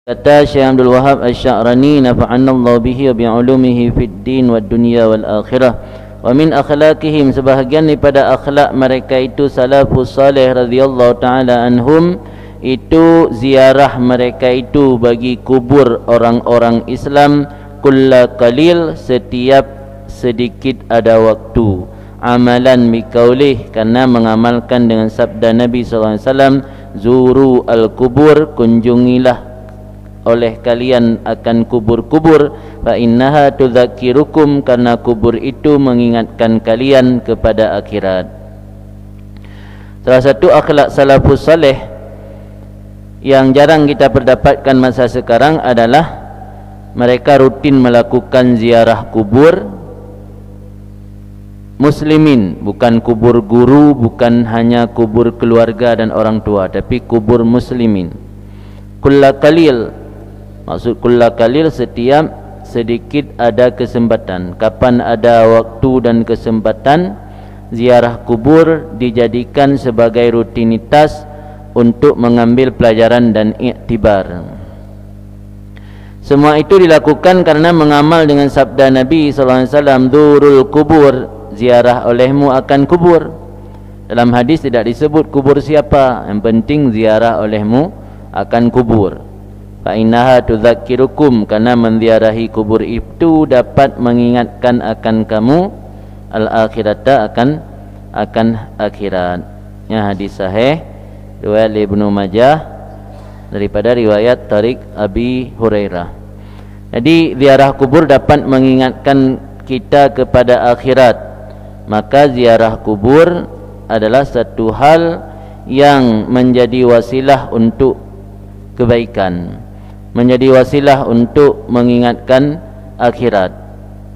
Kata Syekh Abdul Wahab Asy-Sya'rani, nafa'anna Allah bihi wa bi'ulumihi fid din wad dunya wal akhirah. Wa min akhlaqihim, sebahagian daripada akhlak mereka itu salafus salih radhiyallahu taala anhum, itu ziarah mereka itu bagi kubur orang-orang Islam kulla qalil, setiap sedikit ada waktu, amalan biqaulih, karena mengamalkan dengan sabda Nabi sallallahu alaihi wasallam, zuru al-kubur, kunjungilah oleh kalian akan kubur-kubur, fa innaha tudzakirukum, karena kubur itu mengingatkan kalian kepada akhirat. Salah satu akhlak salafus saleh yang jarang kita perdapatkan masa sekarang adalah mereka rutin melakukan ziarah kubur muslimin, bukan kubur guru, bukan hanya kubur keluarga dan orang tua, tapi kubur muslimin. Kulla qalil, maksud kulla qalil, setiap sedikit ada kesempatan. Kapan ada waktu dan kesempatan, ziarah kubur dijadikan sebagai rutinitas untuk mengambil pelajaran dan iktibar. Semua itu dilakukan karena mengamal dengan sabda Nabi SAW, dzurul kubur, ziarah olehmu akan kubur. Dalam hadis tidak disebut kubur siapa, yang penting ziarah olehmu akan kubur. Fa innaha tudzakirukum, karena menziarahi kubur itu dapat mengingatkan akan kamu al-akhirata, akan akhirat. Ya, hadis sahih riwayat Ibnu Majah daripada riwayat Tariq Abi Hurairah. Jadi ziarah kubur dapat mengingatkan kita kepada akhirat. Maka ziarah kubur adalah satu hal yang menjadi wasilah untuk kebaikan, menjadi wasilah untuk mengingatkan akhirat.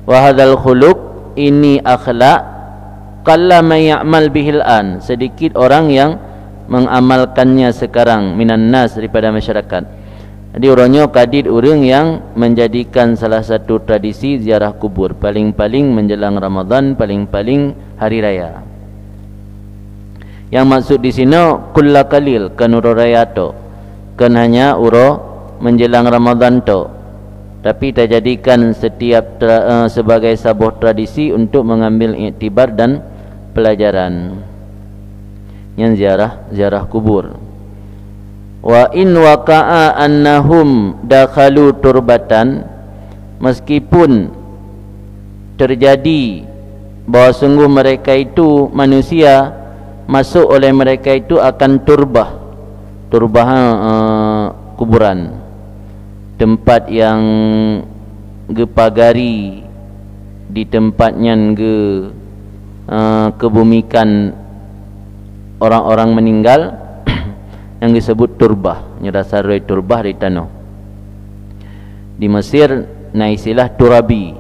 Wa hadzal khuluq, ini akhlak, qalla may ya'mal bihil an, sedikit orang yang mengamalkannya sekarang, minan nas, daripada masyarakat. Jadi orangnya kadid orang yang menjadikan salah satu tradisi ziarah kubur, paling-paling menjelang Ramadan, paling-paling hari raya. Yang maksud di sini kulla qalil, kan uro raya to, kan hanya uro menjelang Ramadan to, tapi kita jadikan setiap sebagai sebuah tradisi untuk mengambil iktibar dan pelajaran. Yang ziarah kubur. Wa in waqa'a annahum dakhalu turbatan, meskipun terjadi bahawa sungguh mereka itu manusia masuk oleh mereka itu akan turbah kuburan, tempat yang gepagari, di tempatnya kebumikan orang-orang meninggal yang disebut turbah, nyerasa roy turbah di tanah. Di Mesir na istilah turabi.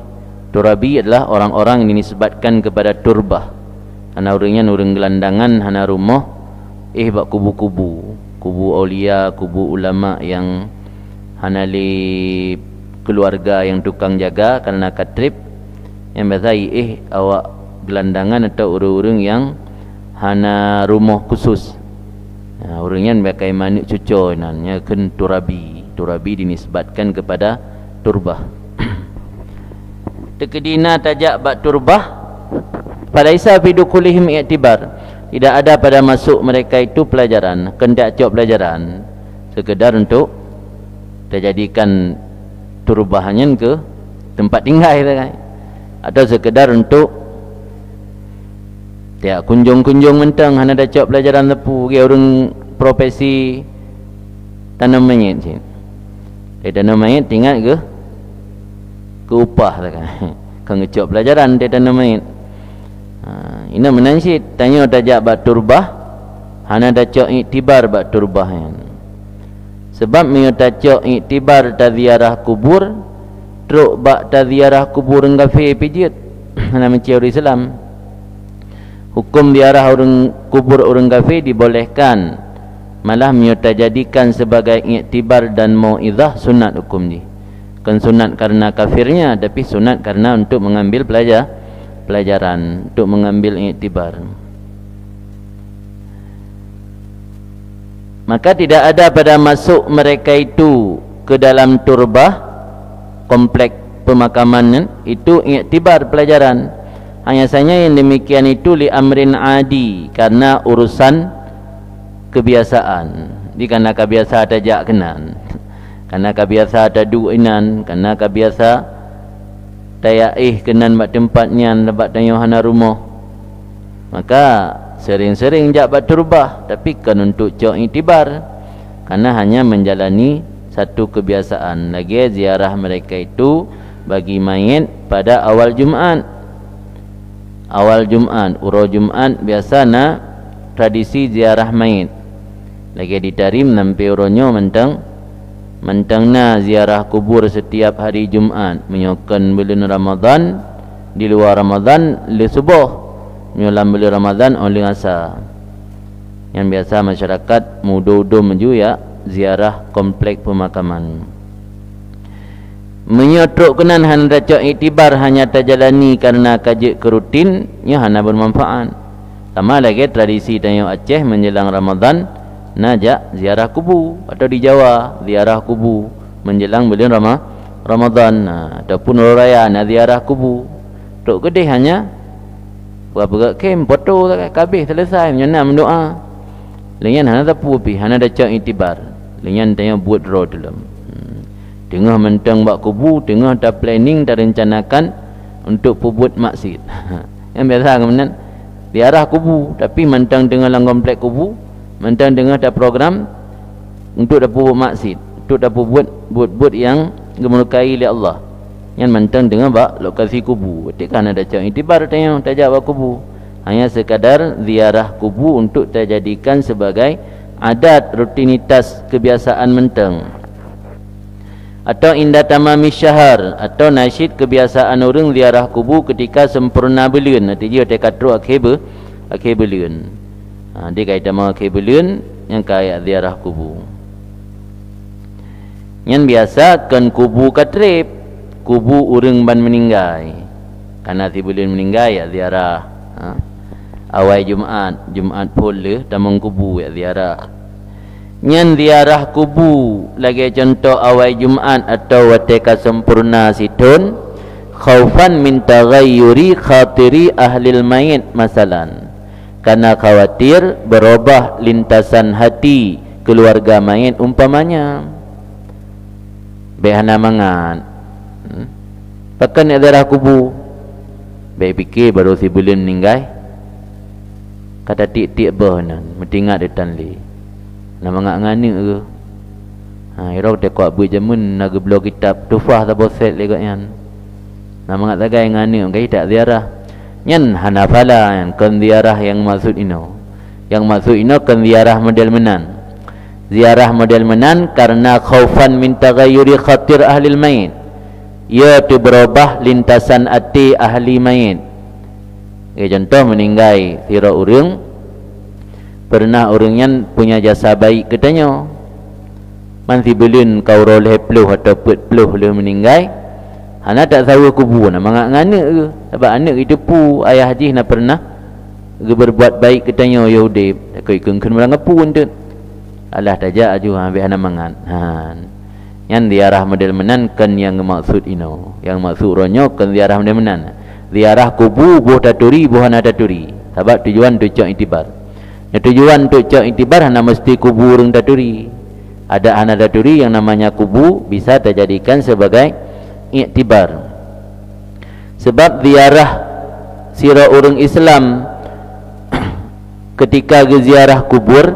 Turabi adalah orang-orang yang dinisbatkan kepada turbah. Ana urangnya urang gelandangan, hana rumah bak kubu-kubu, kubu aulia, kubu ulama yang hana li keluarga yang tukang jaga karena katrip, yang bazai awak gelandangan atau urang-urang yang hana rumah khusus. Orangnya pakai manik cucur, namanya kan turabi. Turabi dinisbatkan kepada turbah. Tekedina tajak bak turbah, falaisa fi dukulihim i'tibar, tidak ada pada masuk mereka itu pelajaran, kendak cok pelajaran, sekedar untuk terjadikan turbahannya ke tempat tinggal kan, atau sekedar untuk ya kunjung-kunjung mentang hana dah cok pelajaran lepu ke orang profesi tanam mayit je. Dia tanam mayit tinggal ke upah kan. Kan ngecok pelajaran dia tanam mayit. Ini menansit tanya tajak bak turbah, hana dah cok iktibar bak turbah kan. Sebab mio cok iktibar taziarah kubur, truk bak taziarah kubur ngafe pijit. Hana mencium Islam. Hukum ziarah orang kubur orang kafir dibolehkan, malah menyerta jadikan sebagai iktibar dan mauizah, sunat hukum ni. Kan sunat karena kafirnya, tapi sunat karena untuk mengambil pelajaran, untuk mengambil iktibar. Maka tidak ada pada masuk mereka itu ke dalam turbah komplek pemakaman itu iktibar pelajaran. Hanya saja yang demikian itu li amrin adi, karena urusan kebiasaan. Di karena kebiasa ada jak kenan, karena kebiasa ada duinan, karena kebiasa daya kenan bak tempatnya dapat tanyuhana rumah, maka sering-sering jak bak turbah, tapi kan untuk cok iktibar, karena hanya menjalani satu kebiasaan. Lagi ziarah mereka itu bagi mayit pada awal Jumaat. Awal Jumaat, uro Jumaat biasana tradisi ziarah mayit. Lagi ditarim nampi uronyo mentangna ziarah kubur setiap hari Jumaat, menyokan bulan Ramadan, di luar Ramadan li subuh, menyolam bulan Ramadan oleh asa. Yang biasa masyarakat mudo-udo menuju ya ziarah komplek pemakaman. Menyotrok kenan hana cok iktibar hanya terjalani karena kaji kerutin, nya hana bermanfaat. Sama lagi tradisi tanya Aceh menjelang Ramadan najak ziarah kubu, atau di Jawa ziarah kubu menjelang bulan Ramadan. Ataupun raya nak ziarah kubu. Tok gede hanya berapa kem foto kabeh selesai menyana mendoa. Lengan hana tapu pi, hana ada cak iktibar. Lengan tanya buat draw dalam. Tengah mentang bak kubu, tengah dah planning, dah rencanakan untuk pubut maksud. Yang biasa kemudian ziarah kubu, tapi mentang tengah lang komplek kubu, mentang tengah dah program untuk dah pubut maksud, untuk dah pubut yang gemurkai oleh Allah. Yang mentang tengah bak lokasi kubu, ketika ada cak iktibar tanya tajak bak kubu. Hanya sekadar ziarah kubu untuk dijadikan sebagai adat rutinitas kebiasaan mentang, atau indah tamami syahar, atau nasyid kebiasaan orang ziarah kubu ketika sempurna bulan. Nanti dia tekatru akhir bulan. Dia kait nama akhir bulan yang kaya ziarah kubu. Yang biasa kan kubu katrip, kubu orang ban meninggai. Karena si bulan meninggai ya ziarah. Awal Jumaat pula tamang kubu ya ziarah. Nyan ziarah kubu lagi contoh awal Jumaat atau wateka sempurna situn khaufan min taghayyuri khatiri ahlil mayit masalan, karena khawatir berubah lintasan hati keluarga mayit umpamanya. Behana mangan pakan ziarah kubu, baik fikir baru si bulan meninggal, kata tik-tik bahanan mentingat detan li nak mengak-ngani ke. Irau tekok buat jamun nak blog kitab tufah tak boset legaknya. Nak mengak tagai ngani orang tak ziarah. Nyan hanafala kan ziarah yang maksud ino. Yang maksud ino kan ziarah model menan. Ziarah model menan karena khaufan min taghayyuri khatir ahli mayit. Ia tu berubah lintasan hati ahli mayit. Contoh meninggal sira urang, pernah orang yang punya jasa baik katanya, mansi belun kau roleh peluh atau put peluh le meninggal, hana tak tahu kubu nak mangak nganak ke, sebab anak itu pu ayah haji nak pernah berbuat baik katanya Yahudi, kau ikut kena ngapun tu, alah tajak aju ambil hana mangan. Yang ziarah model menan kan yang maksud ino, yang maksud ronyo kan ziarah model menan, ziarah kubu buh taturi buh hana taturi, sebab tujuan tu cak iktibar. Tujuan untuk cak iktibar hana mesti kubu orang daturi. Ada hana daturi yang namanya kubu bisa terjadikan sebagai iktibar. Sebab ziarah sira orang Islam ketika ziarah kubur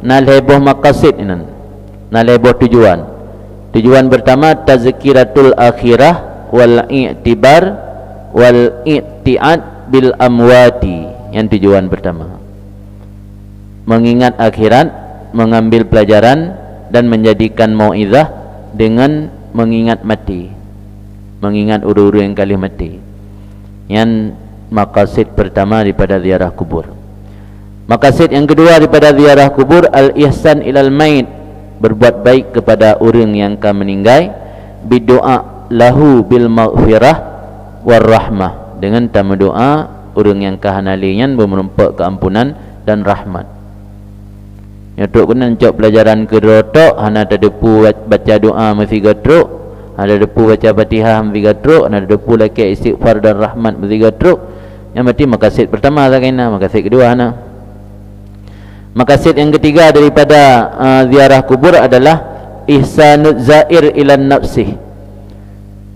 nalheboh maqasid inan, nalheboh tujuan. Tujuan pertama tazkiratul akhirah wal i'tibar wal i'tiad bil amwati. Yang tujuan pertama mengingat akhirat, mengambil pelajaran dan menjadikan mauizah dengan mengingat mati, mengingat uru-uru yang kali mati. Yang maqasid pertama daripada ziarah kubur. Maqasid yang kedua daripada ziarah kubur al-ihsan ilal mayit, berbuat baik kepada orang yang akan meninggal, bidoa lahu bil maghfirah war rahmah, dengan tamu doa orang yang kahanalian memerempak keampunan dan rahmat. nyotok kena cok pelajaran ke rotok hana ada depu baca doa mesti gatruk, ada depu baca Fatihah mesti gatruk, ada depu laki istighfar dan rahmat mesti gatruk. Yang berarti maqasid pertama sakina, maqasid kedua hana. Maqasid yang ketiga daripada ziarah kubur adalah ihsanud zair ilan nafsih,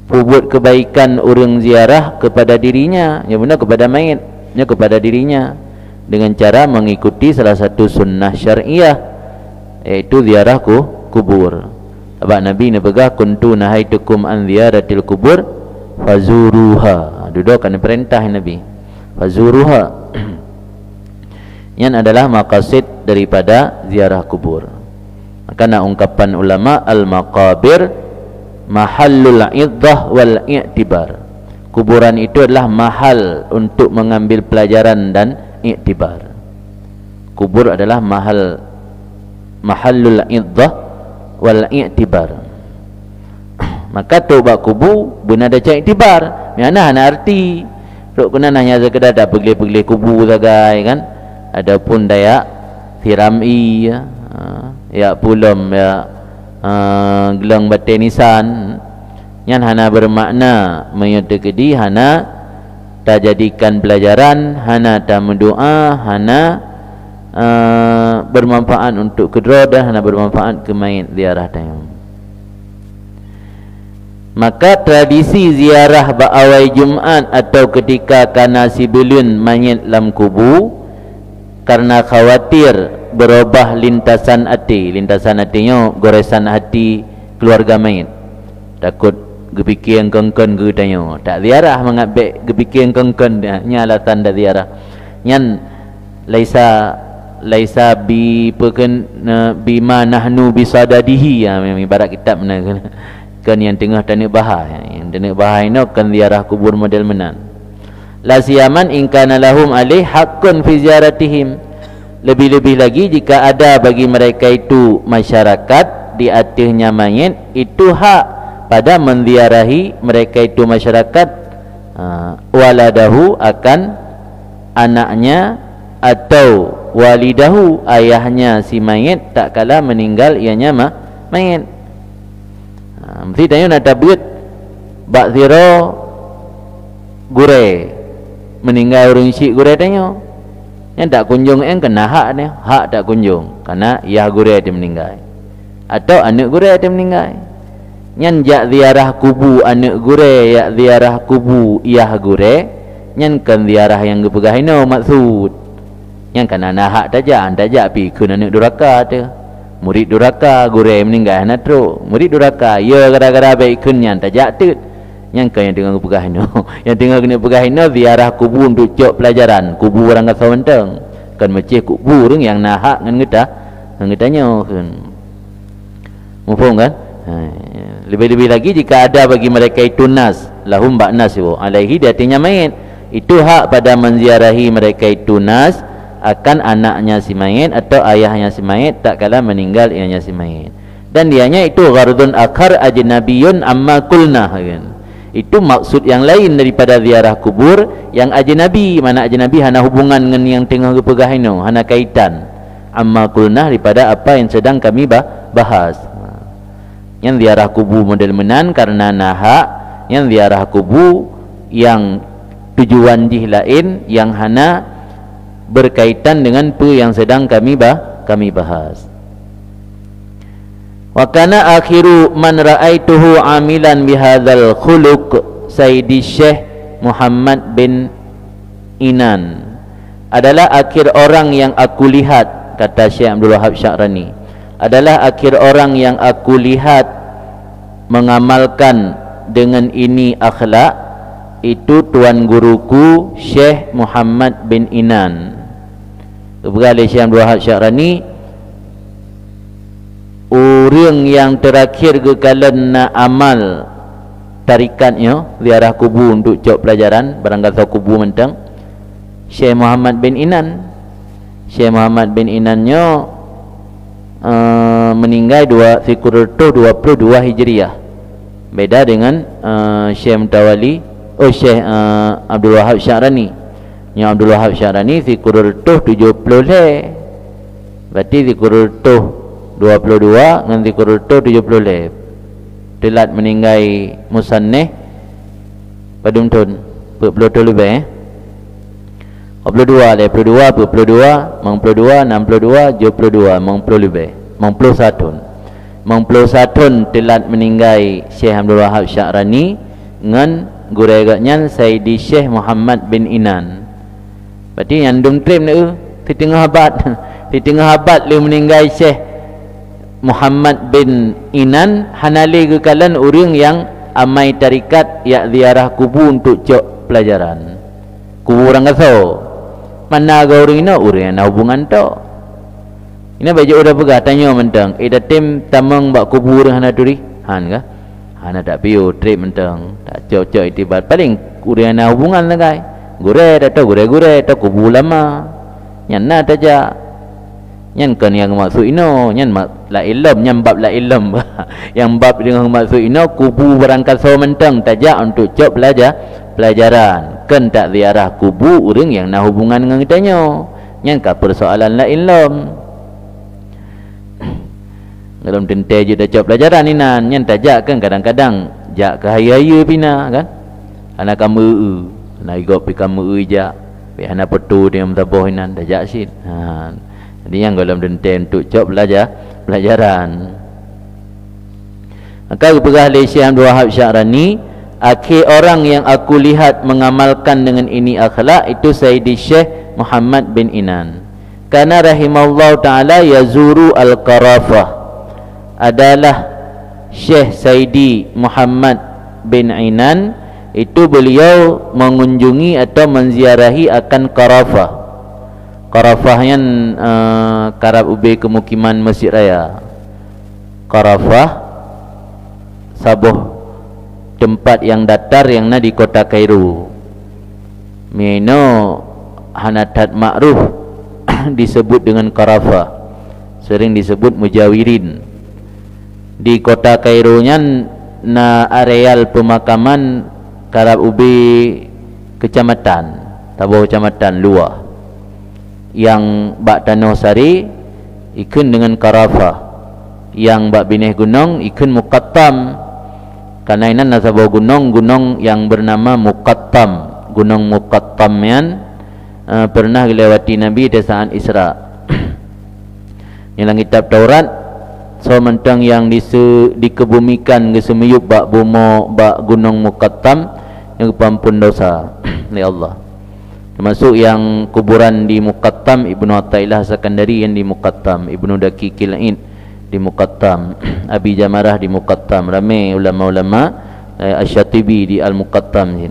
buat kebaikan orang ziarah kepada dirinya, yang benar kepada mayitnya, kepada dirinya, dengan cara mengikuti salah satu sunnah syariah, iaitu ziarah kubur. Sebab Nabi ni pegah kuntu nahaitukum an ziyaratil kubur fazuruha, duduk kan perintah Nabi fazuruha. Yang adalah maqasid daripada ziarah kubur. Maka nak ungkapan ulama al-maqabir mahallul iddah wal i'tibar. Kuburan itu adalah mahal untuk mengambil pelajaran dan i'tibar. Kubur adalah mahallul iddah wal i'tibar. Maka taubat kubur benar ada cak i'tibar. Mana ana arti? Ruk kena hanya sekedar dak pergi-pergi kubur sagai kan. Adapun daya firami ya pulum ya gelang batin nisan yang hana bermakna menyutukedi, hana tak jadikan pelajaran, hana tak mendoa, hana bermanfaat untuk kedua dan hana bermanfaat ke mayit ziarah tayang. Maka tradisi ziarah ba'awai Jumat atau ketika kana sibulun mayit lam kubu karena khawatir berubah lintasan hati. Lintasan hatinya goresan hati keluarga mayit, takut gepikir kengken ke tanya tak ziarah mengambil gepikir kengken nya alatan dah ziarah nyan laisa bi peken bima nahnu bisadadihi ya, ibarat kitab mana kan yang tengah tanah bahai, yang tanah bahai no kan ziarah kubur model menan. La siyaman in kana lahum alih haqqun fi ziyaratihim, lebih-lebih lagi jika ada bagi mereka itu masyarakat di atasnya mayit, itu hak pada menziarahi mereka itu masyarakat waladahu akan anaknya atau walidahu ayahnya si mayit tak kala meninggal ianya mayit. Mesti tanya nak tabut bak zero gure meninggal orang syik gure tanya yang tak kunjung kena hak ni, hak tak kunjung karena ayah gure dia meninggal atau anak gure dia meninggal. Nyan jak ziarah kubu anak gure, ya ziarah kubu iyah gure, nyan kan ziarah yang gepegah ino maksud. Nyan kan anak hak tajak pi kun anak duraka tu. Murid duraka gure meninggal anak tru. Murid duraka ya gara-gara baik kun nyan tajak tu. Nyan kan yang tengah gepegah ino. Yang tengah kena pegah ino ziarah kubu untuk cok pelajaran. Kubu orang kata wenteng. Kan macam kubu rung yang nahak ngan ngeta. Ngan ngetanya kan. Mufaham kan? Lebih-lebih lagi jika ada bagi mereka itu nas lahum ba'nas alaihi diatinya mayit, itu hak pada menziarahi mereka itu nas akan anaknya si mayit atau ayahnya si mayit tak kala meninggal ianya si mayit. Dan dianya itu ghardun akhar ajnabiyun amma kulna kan. Itu maksud yang lain daripada ziarah kubur yang ajnabi, mana ajnabi hana hubungan dengan yang tengah gepegah ino, hana kaitan amma kulna daripada apa yang sedang kami bahas. Yang ziarah kubu model menan karena nahak, yang ziarah kubu yang tujuan jih lain yang hana berkaitan dengan apa yang sedang kami bahas. Wa kana akhiru man ra'aituhu amilan bihadzal khuluq Sayyidi Syekh Muhammad bin Inan, adalah akhir orang yang aku lihat, kata Syekh Abdul Wahab Sya'rani, adalah akhir orang yang aku lihat mengamalkan dengan ini akhlak, itu tuan guruku Syekh Muhammad bin Inan. Kepada Syekh Abdul Wahab Sya'rani, orang yang terakhir kekalan nak amal tarikatnya ziarah kubur untuk cok pelajaran barangkali kubur mentang Syekh Muhammad bin Inan. Syekh Muhammad bin Inannya meninggal 22 Hijriah. Beda dengan Syekh Mutawali, Syekh Abdul Wahab Sya'rani. Yang Abdul Wahab Sya'rani 70 le. Berarti zikrul-tuh 22 dengan zikrul-tuh 70 lep. Telat meninggai musanneh padumtun 42 lebih 42 lep 22 42 62 72 50 lebih 51 telat meninggai Syekh Abdul Wahab Sya'rani dengan guraigatnya Sayyidi Syekh Muhammad bin Inan. Berarti yang dum trim ni di tengah abad lu meninggai Syekh Muhammad bin Inan hanali ke kalan orang yang amai tarikat ya ziarah kubur untuk cok pelajaran kubur orang kaso mana ga orang ina orang yang hubungan tu ina baju udah pegah tanya mentang datim tamang bak kubur hana duri han ka hana tak piu trip mentang tak cok itibat paling orang yang hubungan lah kai gure tak kubur lama nyanna taja nyan kan yang maksud ino nyan la ilm nyan bab la ilm yang bab dengan maksud ino kubu berangkat so mentang tajak untuk cok pelajaran kan tak ziarah kubu orang yang nak hubungan dengan kitanya nyan ka persoalan la ilm dalam tentai je dah cok pelajaran ni nan nyan tajak kan kadang-kadang jak ke hari-hari pina kan anak kamu nak igop pi kamu jak pi anak petu dia mtabah inan tajak sit jadi yang dalam dente untuk cok pelajaran. Maka berpegah oleh Syekh Abdul Wahab Sya'rani, akhir orang yang aku lihat mengamalkan dengan ini akhlak itu Sayyidi Syekh Muhammad bin Inan. Karena rahimahullah ta'ala yazuru al-Qarafah adalah Syekh Sayyidi Muhammad bin Inan itu beliau mengunjungi atau menziarahi akan Qarafah. Qarafah yang karab ubi kemukiman Masjid Raya. Qarafah sabuh tempat yang datar yang na di kota Kairo. Mino hanatat ma'ruf disebut dengan Qarafah. Sering disebut Mujawirin. Di kota Kairo nya na areal pemakaman karab ubi kecamatan, tabuh kecamatan luar. Yang bak Tanah Sari ikun dengan Qarafah, yang bak Bineh Gunung ikun Muqattam. Karena ini nasabah gunung yang bernama Muqattam. Gunung Muqattam yang pernah dilewati Nabi di saat Isra. Dalam kitab Taurat so mentang yang dikebumikan ke semiyup bak bumo bak gunung Muqattam yang pampun dosa oleh Allah. Termasuk yang kuburan di Muqattam, Ibnu Attailah Sakandari yang di Muqattam, Ibnu Daqiqil Aid di Muqattam, Abi Jamarah di Muqattam, ramai ulama-ulama Asy-Syatibi di Al-Muqattam ni.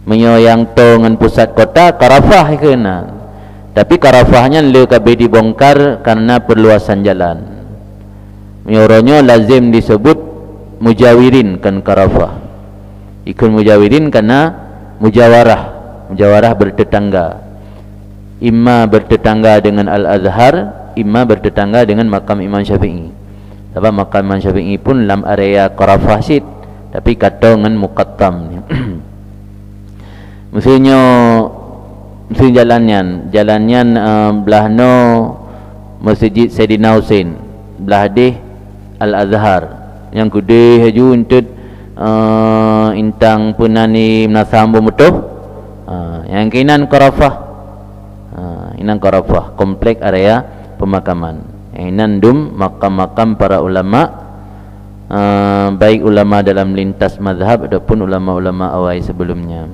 Menyoyang to dengan pusat kota Qarafah kena. Tapi Qarafahnya le kabeh dibongkar karena perluasan jalan. Menyoronyo lazim disebut Mujawirin kan Qarafah. Ikun Mujawirin karena mujawarah. Mujawarah bertetangga, imma bertetangga dengan Al-Azhar, imma bertetangga dengan makam Imam Syafi'i. Sebab makam Imam Syafi'i pun dalam area Qarafah sit, tapi kata dengan Muqattam. Maksudnya jalannya belah no Masjid Sayyidina Husain, belah deh Al-Azhar yang kude haju untuk intang punani menasam bemutuh. Yang keinan Qarafah, inan Qarafah komplek area pemakaman. Inan dum makam-makam para ulama, baik ulama dalam lintas mazhab ataupun ulama-ulama awal sebelumnya.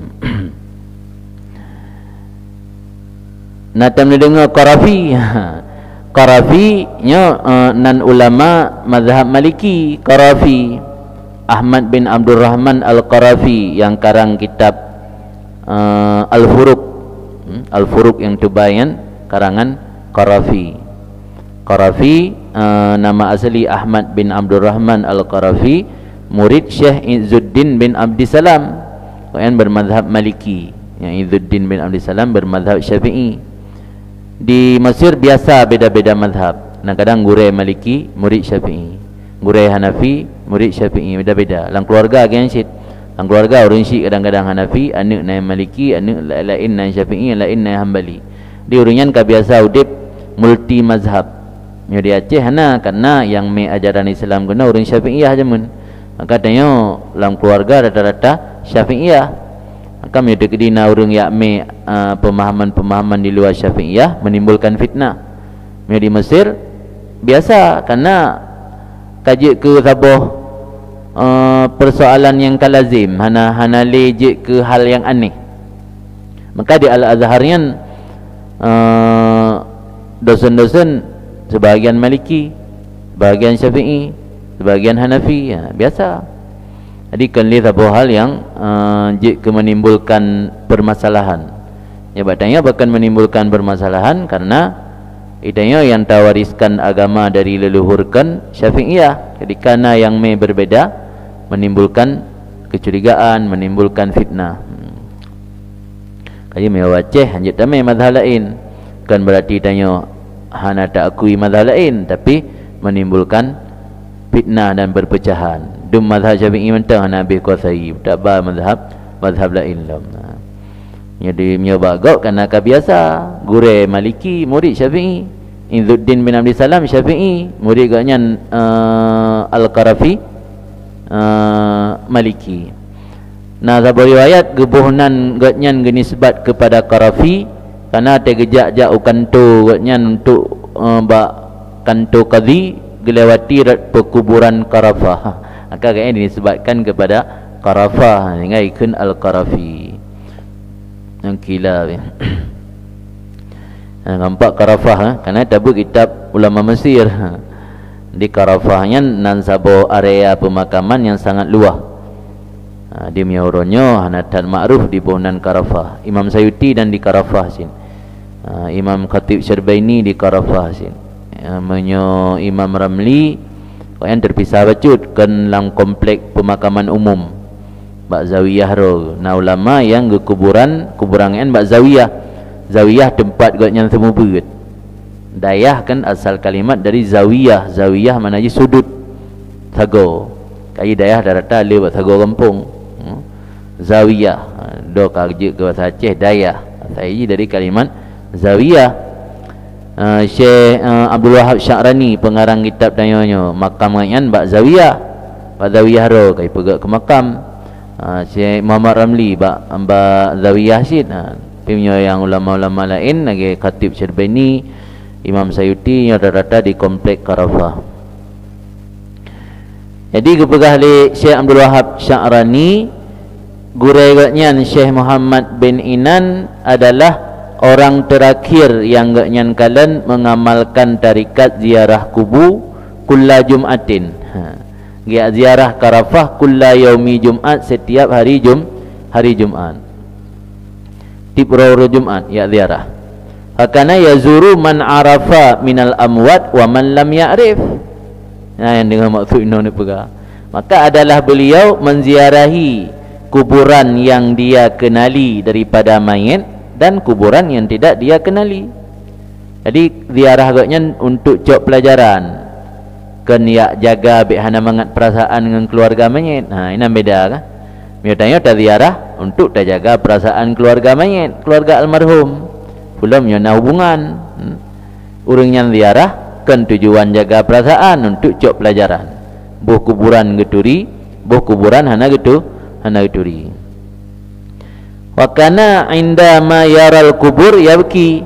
Natam ni dengar Qarafi. Qarafi nya nan ulama mazhab Maliki. Qarafi Ahmad bin Abdul Rahman Al-Qarafi yang karang kitab Al-Furuq. Al-Furuq yang tubayan karangan Qarafi. Qarafi nama asli Ahmad bin Abdul Rahman Al-Qarafi, murid Syekh Izzuddin bin Abdissalam yang bermadhab Maliki. Yang Izzuddin bin Abdissalam bermadhab Syafi'i. Di Mesir biasa beda-beda madhab. Kadang gurei Maliki murid Syafi'i, gurei Hanafi murid Syafi'i, beda-beda. Dalam keluarga kan syit. Dalam keluarga orang Syiah kadang-kadang Hanafi, anak naik Maliki, anak lain naik Syafi'i, lain naik Hambali. Di orangnya biasa udip multi mazhab. Nyo di Aceh hana karena yang me ajaran Islam guna orang Syafi'iyah jamun. Maka tanya dalam keluarga rata-rata Syafi'iyah. Maka me dekedina orang yak me pemahaman-pemahaman di luar Syafi'iyah menimbulkan fitnah. Me di Mesir biasa karena kaji ke saboh persoalan yang kalazim hana lejek ke hal yang aneh. Maka di Al-Azharian dosen-dosen sebahagian Maliki, sebahagian Syafi'i, sebahagian Hanafi, ya, biasa. Jadi kan lihat hal yang jika menimbulkan permasalahan. Ya, batanya bahkan menimbulkan permasalahan karena idenya yang tawariskan agama dari leluhur kan Syafi'iyah. Jadi karena yang berbeda menimbulkan kecurigaan, menimbulkan fitnah. Kaji Aceh hanjit tamai mazhab lain. Kan berarti tanya hana tak akui mazhab lain tapi menimbulkan fitnah dan perpecahan. Dum mazhab Syafi'i mentang hana habis kuasai tak ba mazhab lain lam. Jadi nyoba gak karena biasa gure Maliki murid Syafi'i, Izzuddin bin Abdul Salam Syafi'i murid gaknya Al-Qarafi Maliki. Nah, sabar riwayat gebuhnan gaknya genisbat kepada Qarafi karena tegejak-jak kanto gaknya untuk bak kanto qadhi gelewati perkuburan Qarafah. Maka kayaknya dinisbatkan kepada Qarafah dengan ikun Al-Qarafi yang kila. Nampak Qarafah karena tabu kitab ulama Mesir. Di Qarafahnya nan sabo area pemakaman yang sangat luas. Di miauronyo hanatan ma'ruf di pohonan Qarafah. Imam Sayuti dan di Qarafah sin. Imam Khatib Syarbaini di Qarafah sin. Menyo Imam Ramli yang terpisah bacut kan lang komplek pemakaman umum bak zawiyah ro. Nah ulama yang ke kuburan an bak zawiyah. Zawiyah tempat gaknya semua berat. Dayah kan asal kalimat dari zawiyah. Zawiyah mana je sudut thago. Kai dayah darata le bak thago kampung. Zawiyah do kaje ke bahasa Aceh dayah. Saya dari kalimat zawiyah. Syekh Abdul Wahab Sya'rani pengarang kitab tanyanya makam ngayan bak zawiyah. Bak zawiyah ro kai pegak ke makam. Syekh Muhammad Ramli bak zawiyah sid. Pimnya yang ulama-ulama lain lagi Khatib Syarbaini, Imam Sayuti yang rata-rata di komplek Qarafah. Jadi kepegah li Syekh Abdul Wahab Sya'rani gurainya Syekh Muhammad bin Inan adalah orang terakhir yang gaknyan kalian mengamalkan tarikat ziarah kubu kulla Jumatin. Ziarah Qarafah kulla yaumi Jumat, setiap hari Jumat. Tiap Jumat ya ziarah. Hakana yazuru man arafa minal amwat wa man lam ya'rif. Nah yang dengan maksud ini pegah. Maka adalah beliau menziarahi kuburan yang dia kenali daripada mayit dan kuburan yang tidak dia kenali. Jadi ziarah agaknya untuk cok pelajaran. Kan ya jaga behana mangat perasaan dengan keluarga mayit. Nah, ini beda kan? Miutanya ta ziarah untuk ta jaga perasaan keluarga mayit, keluarga almarhum. Belum nyana hubungan. Urang yang ziarah kan tujuan jaga perasaan untuk cok pelajaran. Buh kuburan geturi, buh kuburan hana geturi. Wa kana indama yaral kubur yabki,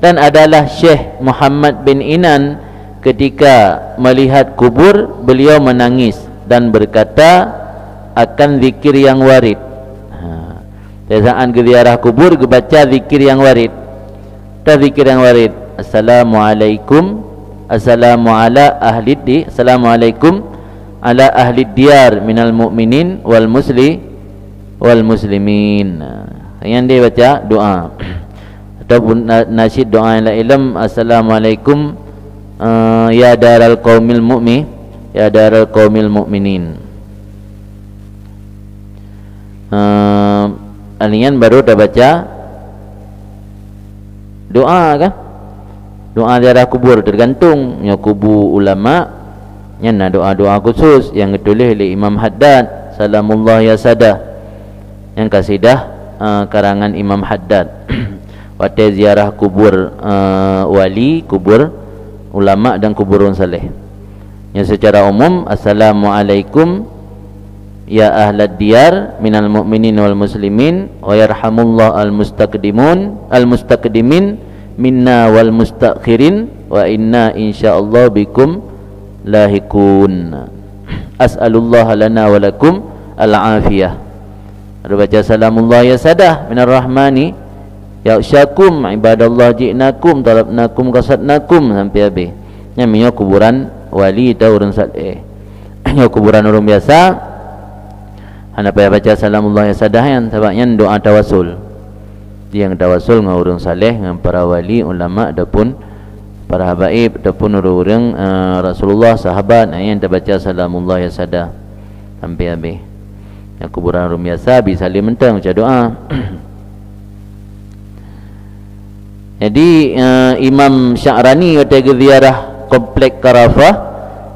dan adalah Syekh Muhammad bin Inan ketika melihat kubur beliau menangis dan berkata akan zikir yang warid. Saat ke ziarah kubur baca zikir yang warid. Zikir yang warid. Assalamualaikum, assalamu ala ahli di, assalamualaikum ala ahli diyar minal mu'minin wal muslimin. Yang dia baca doa ataupun nasyid doa yang ilm. Assalamualaikum ya daral qaumil mu'min, ya daral qaumil mu'minin. Alian baru dah baca doa kan? Doa ziarah kubur tergantung nya kubu ulama nya na doa-doa khusus yang ditulis oleh Imam Haddad Salamullah ya Sadah, yang kasidah karangan Imam Haddad. waktu ziarah kubur wali, kubur ulama dan kubur orang saleh. Yang secara umum, assalamualaikum ya ahlad diyar minal mu'minin wal muslimin wa yarhamullah al mustaqdimin minna wal mustakhirin wa inna insyaallah bikum lahikun. As'alullah lana wa lakum al-afiyah. Ada baca salamullah ya sadah minar rahmani yaksyakum ibadallah ji'nakum talabnakum qasadnakum sampai habis. Namanya kuburan wali atau orang saleh. Kuburan orang biasa anda payah baca salamullah ya sadah yang sebabnya doa tawasul. Dia yang tawasul dengan orang saleh, dengan para wali, ulama ataupun para habaib ataupun orang-orang Rasulullah, sahabat yang terbaca salamullah ya sadah sampai habis. Yang kuburan orang biasa bisa mentang baca doa. Jadi Imam Sya'rani ketika ziarah komplek Karafah,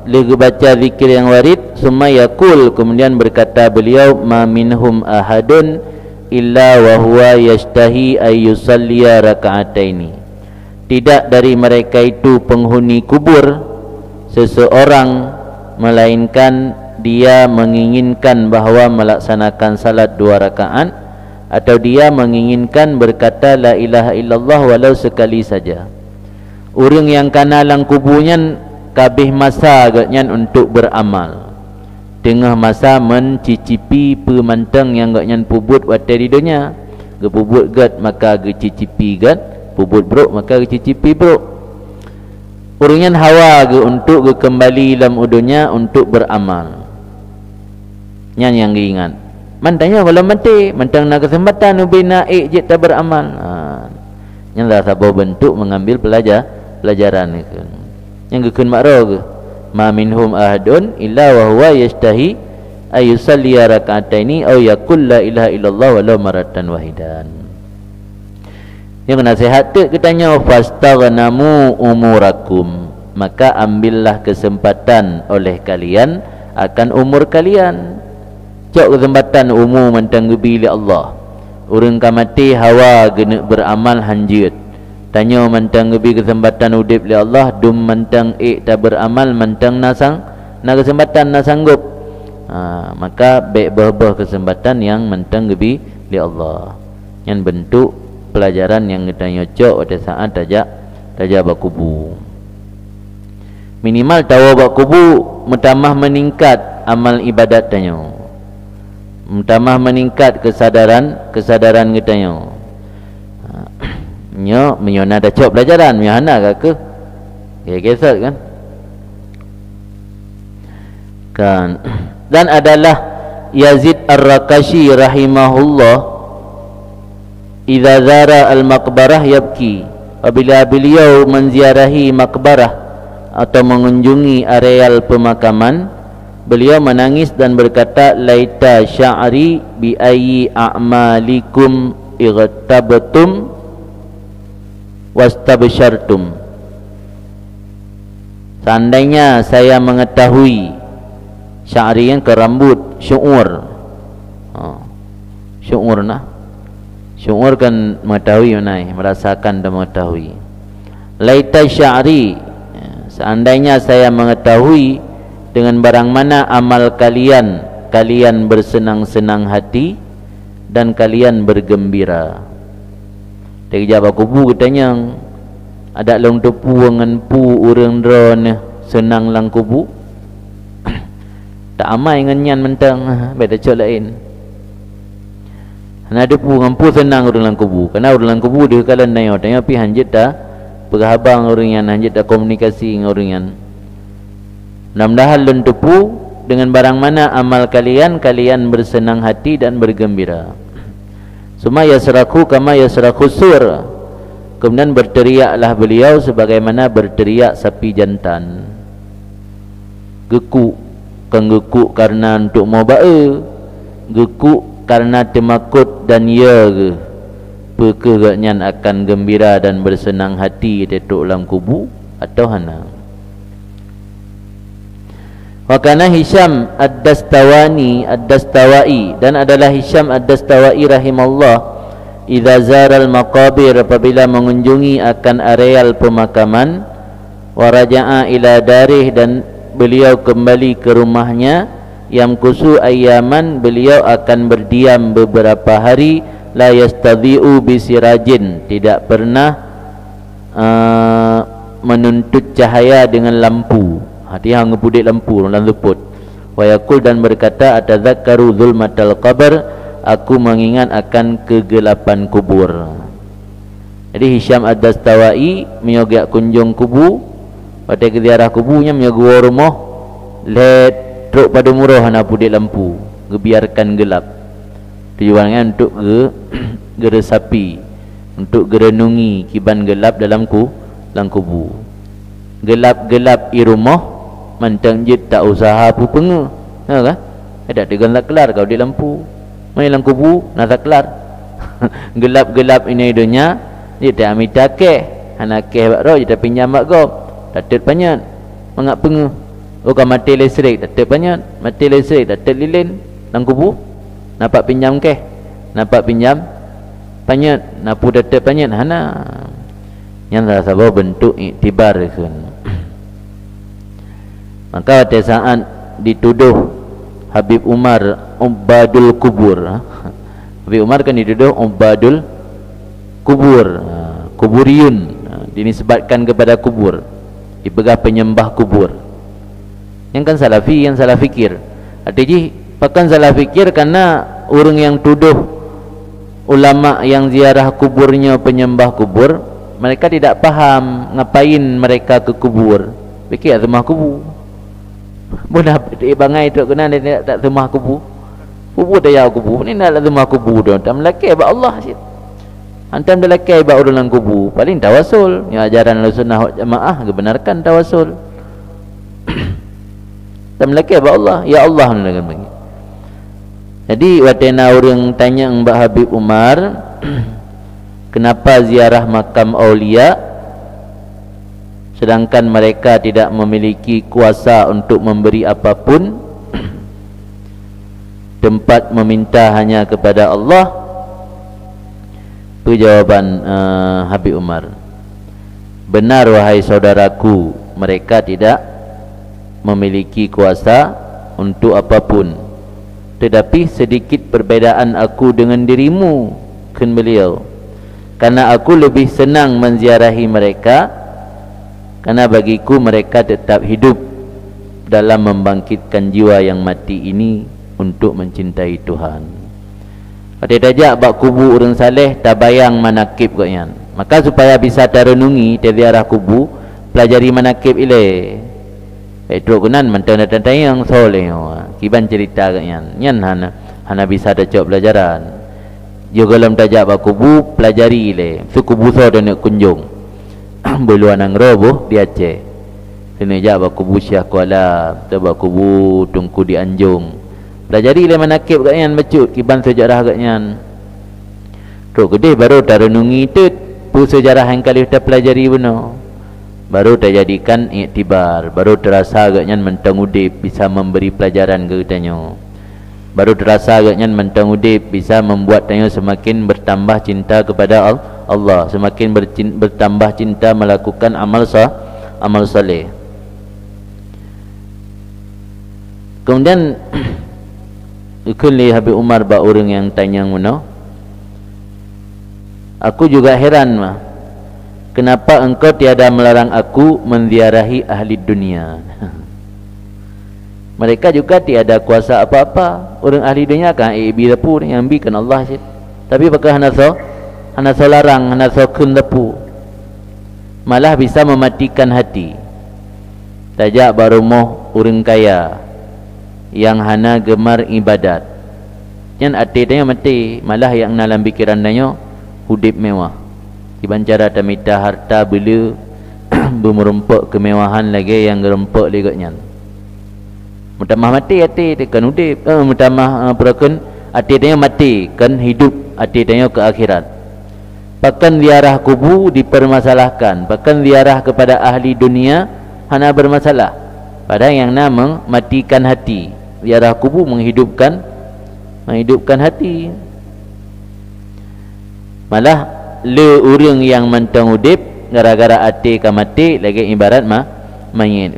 dia baca zikir yang warid, summa yaqul, kemudian berkata beliau, ma minhum ahadun illa wa huwa yashtahi ay yusalliya raka'ataini. Tidak dari mereka itu penghuni kubur seseorang melainkan dia menginginkan bahawa melaksanakan salat 2 rakaat, atau dia menginginkan berkata la ilaha illallah walau sekali saja. Orang yang kanalang kuburnya kabeh masa agaknya untuk beramal, tengah masa mencicipi pemantang yang agaknya pubut waktu di dunia. Gepubut gat maka gecicipi gat, pubut bro maka gecicipi bro. Orangnya hawa ge untuk ge kembali dalam dunia untuk beramal. Yang diingat mantanya kalau mati mantang nak kesempatan ubi naik je tak beramal. Yang dah sabar bentuk mengambil pelajaran itu. Yang gekun makro ke ma minhum ahadun illa wa huwa yastahi ay yusalli rak'ataini aw yaqul la ilaha illallah walau maratan wahidan. Yang nasihat tu katanya fastaghnamu umurakum, maka ambillah kesempatan oleh kalian akan umur kalian. Cok kesempatan umur mentang gebili Allah. Urang ka mati hawa gena beramal hanjut. Tanya mentang gebi kesempatan udip li Allah, dum mentang tak beramal mentang nasang na kesempatan na sanggup. Maka baik bah kesempatan yang mentang gebi li Allah. Yang bentuk pelajaran yang kita nyocok pada saat tajak bakubu. Minimal tahu bakubu mutamah meningkat amal ibadat tanya. Mutamah meningkat kesadaran kita nyo. Nyo menyona dah cok pelajaran menyana ke? Ya gesat kan. Dan adalah Yazid Ar-Rakashi rahimahullah, idza zara al-maqbarah yabki. Apabila beliau menziarahi makbarah atau mengunjungi areal pemakaman, beliau menangis dan berkata, laita sya'ri bi ayyi a'malikum igtabtum wastabsyartum. Seandainya saya mengetahui, sya'ri yang ke rambut, syu'ur. Syu'ur nah. Syu'ur kan mengetahui mana, merasakan dan mengetahui. Laita sya'ri, seandainya saya mengetahui dengan barang mana amal kalian bersenang-senang hati dan kalian bergembira. Dari jawab kubu katanya, ada long tepu dengan pu urang drone senang lang kubu. Tak amai dengan nyan mentang beda cok lain. Hana ada pu dengan pu senang urang lang kubu. Karena urang lang kubu dia kalau nayo tanya pi hanjit dah berhabang orang yang hanjit dah komunikasi dengan orang yang. Mudah-mudahan lun tepu dengan barang mana amal kalian bersenang hati dan bergembira. Suma yasraku kama yasraku sur. Kemudian berteriaklah beliau sebagaimana berteriak sapi jantan. Gekuk, kan gekuk karena untuk mau bae. Gekuk karena temakut dan ya ke. Pekegaknya akan gembira dan bersenang hati tetuk dalam kubu atau hana. Wakana Hisham Ad-Dastawai, dan adalah Hisham Ad-Dastawai rahimahullah, idza zaral maqabir, apabila mengunjungi akan areal pemakaman, wa raja'a ila darih, dan beliau kembali ke rumahnya, yamkusu ayyaman, beliau akan berdiam beberapa hari, la yastadhi'u bisirajin, tidak pernah menuntut cahaya dengan lampu. Hati hang ngepudik lampu dalam luput. Wa yaqul, dan berkata, atadzakkaru zulmatal qabr, aku mengingat akan kegelapan kubur. Jadi Hisham ad-Dastawai menyogak kunjung kubu, pada keziarah kubunya menyogak rumah, let truk pada murah nak pudik lampu, gebiarkan gelap. Tujuannya untuk geresapi, untuk gerenungi kiban gelap dalam kubu. Gelap-gelap i rumah, mantang jid tak usaha pu penga. Ha kan? Ada tegan tak kelar kau di lampu. Mai dalam kubu nak tak kelar. Gelap-gelap ini dunia, dia tak ambil takeh. Anak keh bak ro dia pinjam bak go. Datet panjat. Mangap penga. Bukan mati listrik, datet panjat. Mati listrik, datet lilin dalam kubu. Nampak pinjam keh. Nampak pinjam panjat, napu datet panjat hana. Yang salah satu bentuk iktibar kan. Maka pada saat dituduh Habib Umar ubadul kubur, Habib Umar kan dituduh ubadul kubur, kuburiyun, dinisbatkan kepada kubur, dipegang penyembah kubur. Yang kan salafi, yang salah fikir. Artinya pakan salah fikir karena orang yang tuduh ulama yang ziarah kuburnya penyembah kubur, mereka tidak paham ngapain mereka ke kubur. Fikir rumah kubur. Mudah bangai tu kena dia tak rumah kubu. Kubu dia kubu. Ni nak rumah kubu dah. Tak melakai ba Allah sit. Antam melakai ba urulan kubu. Paling tawasul. Ya ajaran Ahlussunnah wal Jamaah kebenarkan tawasul. Tak melakai ba Allah. Ya Allah dengan bagi. Jadi watena orang tanya Mbak Habib Umar, kenapa ziarah makam aulia sedangkan mereka tidak memiliki kuasa untuk memberi apapun, tempat meminta hanya kepada Allah? Itu jawaban Habib Umar, benar wahai saudaraku, mereka tidak memiliki kuasa untuk apapun, tetapi sedikit perbezaan aku dengan dirimu, kan beliau, karena aku lebih senang menziarahi mereka, karena bagiku mereka tetap hidup dalam membangkitkan jiwa yang mati ini untuk mencintai Tuhan. Pada dajak bak kubu orang saleh tabayang manakib katnya. Maka supaya bisa terenungi ziarah kubu, pelajari manakib ile. Itu kunan mantan datang yang soleh. Kiban cerita katnya. Nyan hana bisa dajak pelajaran. Juga dalam dajak bak kubu pelajari ile. Su kubu so dan kunjung. Beluan ang roboh di Aceh. Sini jak bak kubu Syah Kuala, bak kubu Tungku di Anjung. Pelajari le manakib katnya bacut kiban sejarah katnya. Tok gede baru tarenungi tut pu sejarah yang kali kita pelajari benar. Baru terjadikan iktibar, baru terasa katnya mentang udip bisa memberi pelajaran ke katanya. Baru terasa katnya mentang udip bisa membuat tanya semakin bertambah cinta kepada Allah, semakin bertambah cinta melakukan amal saleh. Kemudian ikutlah Habib Umar ba orang yang tanya ngono. Aku juga heran mah, kenapa engkau tiada melarang aku menziarahi ahli dunia? Mereka juga tiada kuasa apa-apa. Orang ahli dunia kan ibi lepu yang bikan Allah sit. Tapi pakai hana so larang, hana so kun lepu. Malah bisa mematikan hati. Tajak barumah orang kaya yang hana gemar ibadat. Yang hati mati, malah yang dalam pikiran dia hudip mewah. Iban cara tamita harta bila bermerempuk kemewahan lagi yang gerempuk liganya. Mutamah mati hati tekan hudip, mutamah perakan hati dia mati kan hidup hati dia ke akhirat. Bahkan ziarah kubu dipermasalahkan, bahkan ziarah kepada ahli dunia hana bermasalah. Padahal yang nama matikan hati. Ziarah kubu menghidupkan hati. malah le urang yang mentang udip gara-gara ati ka mati lagi ibarat mayit.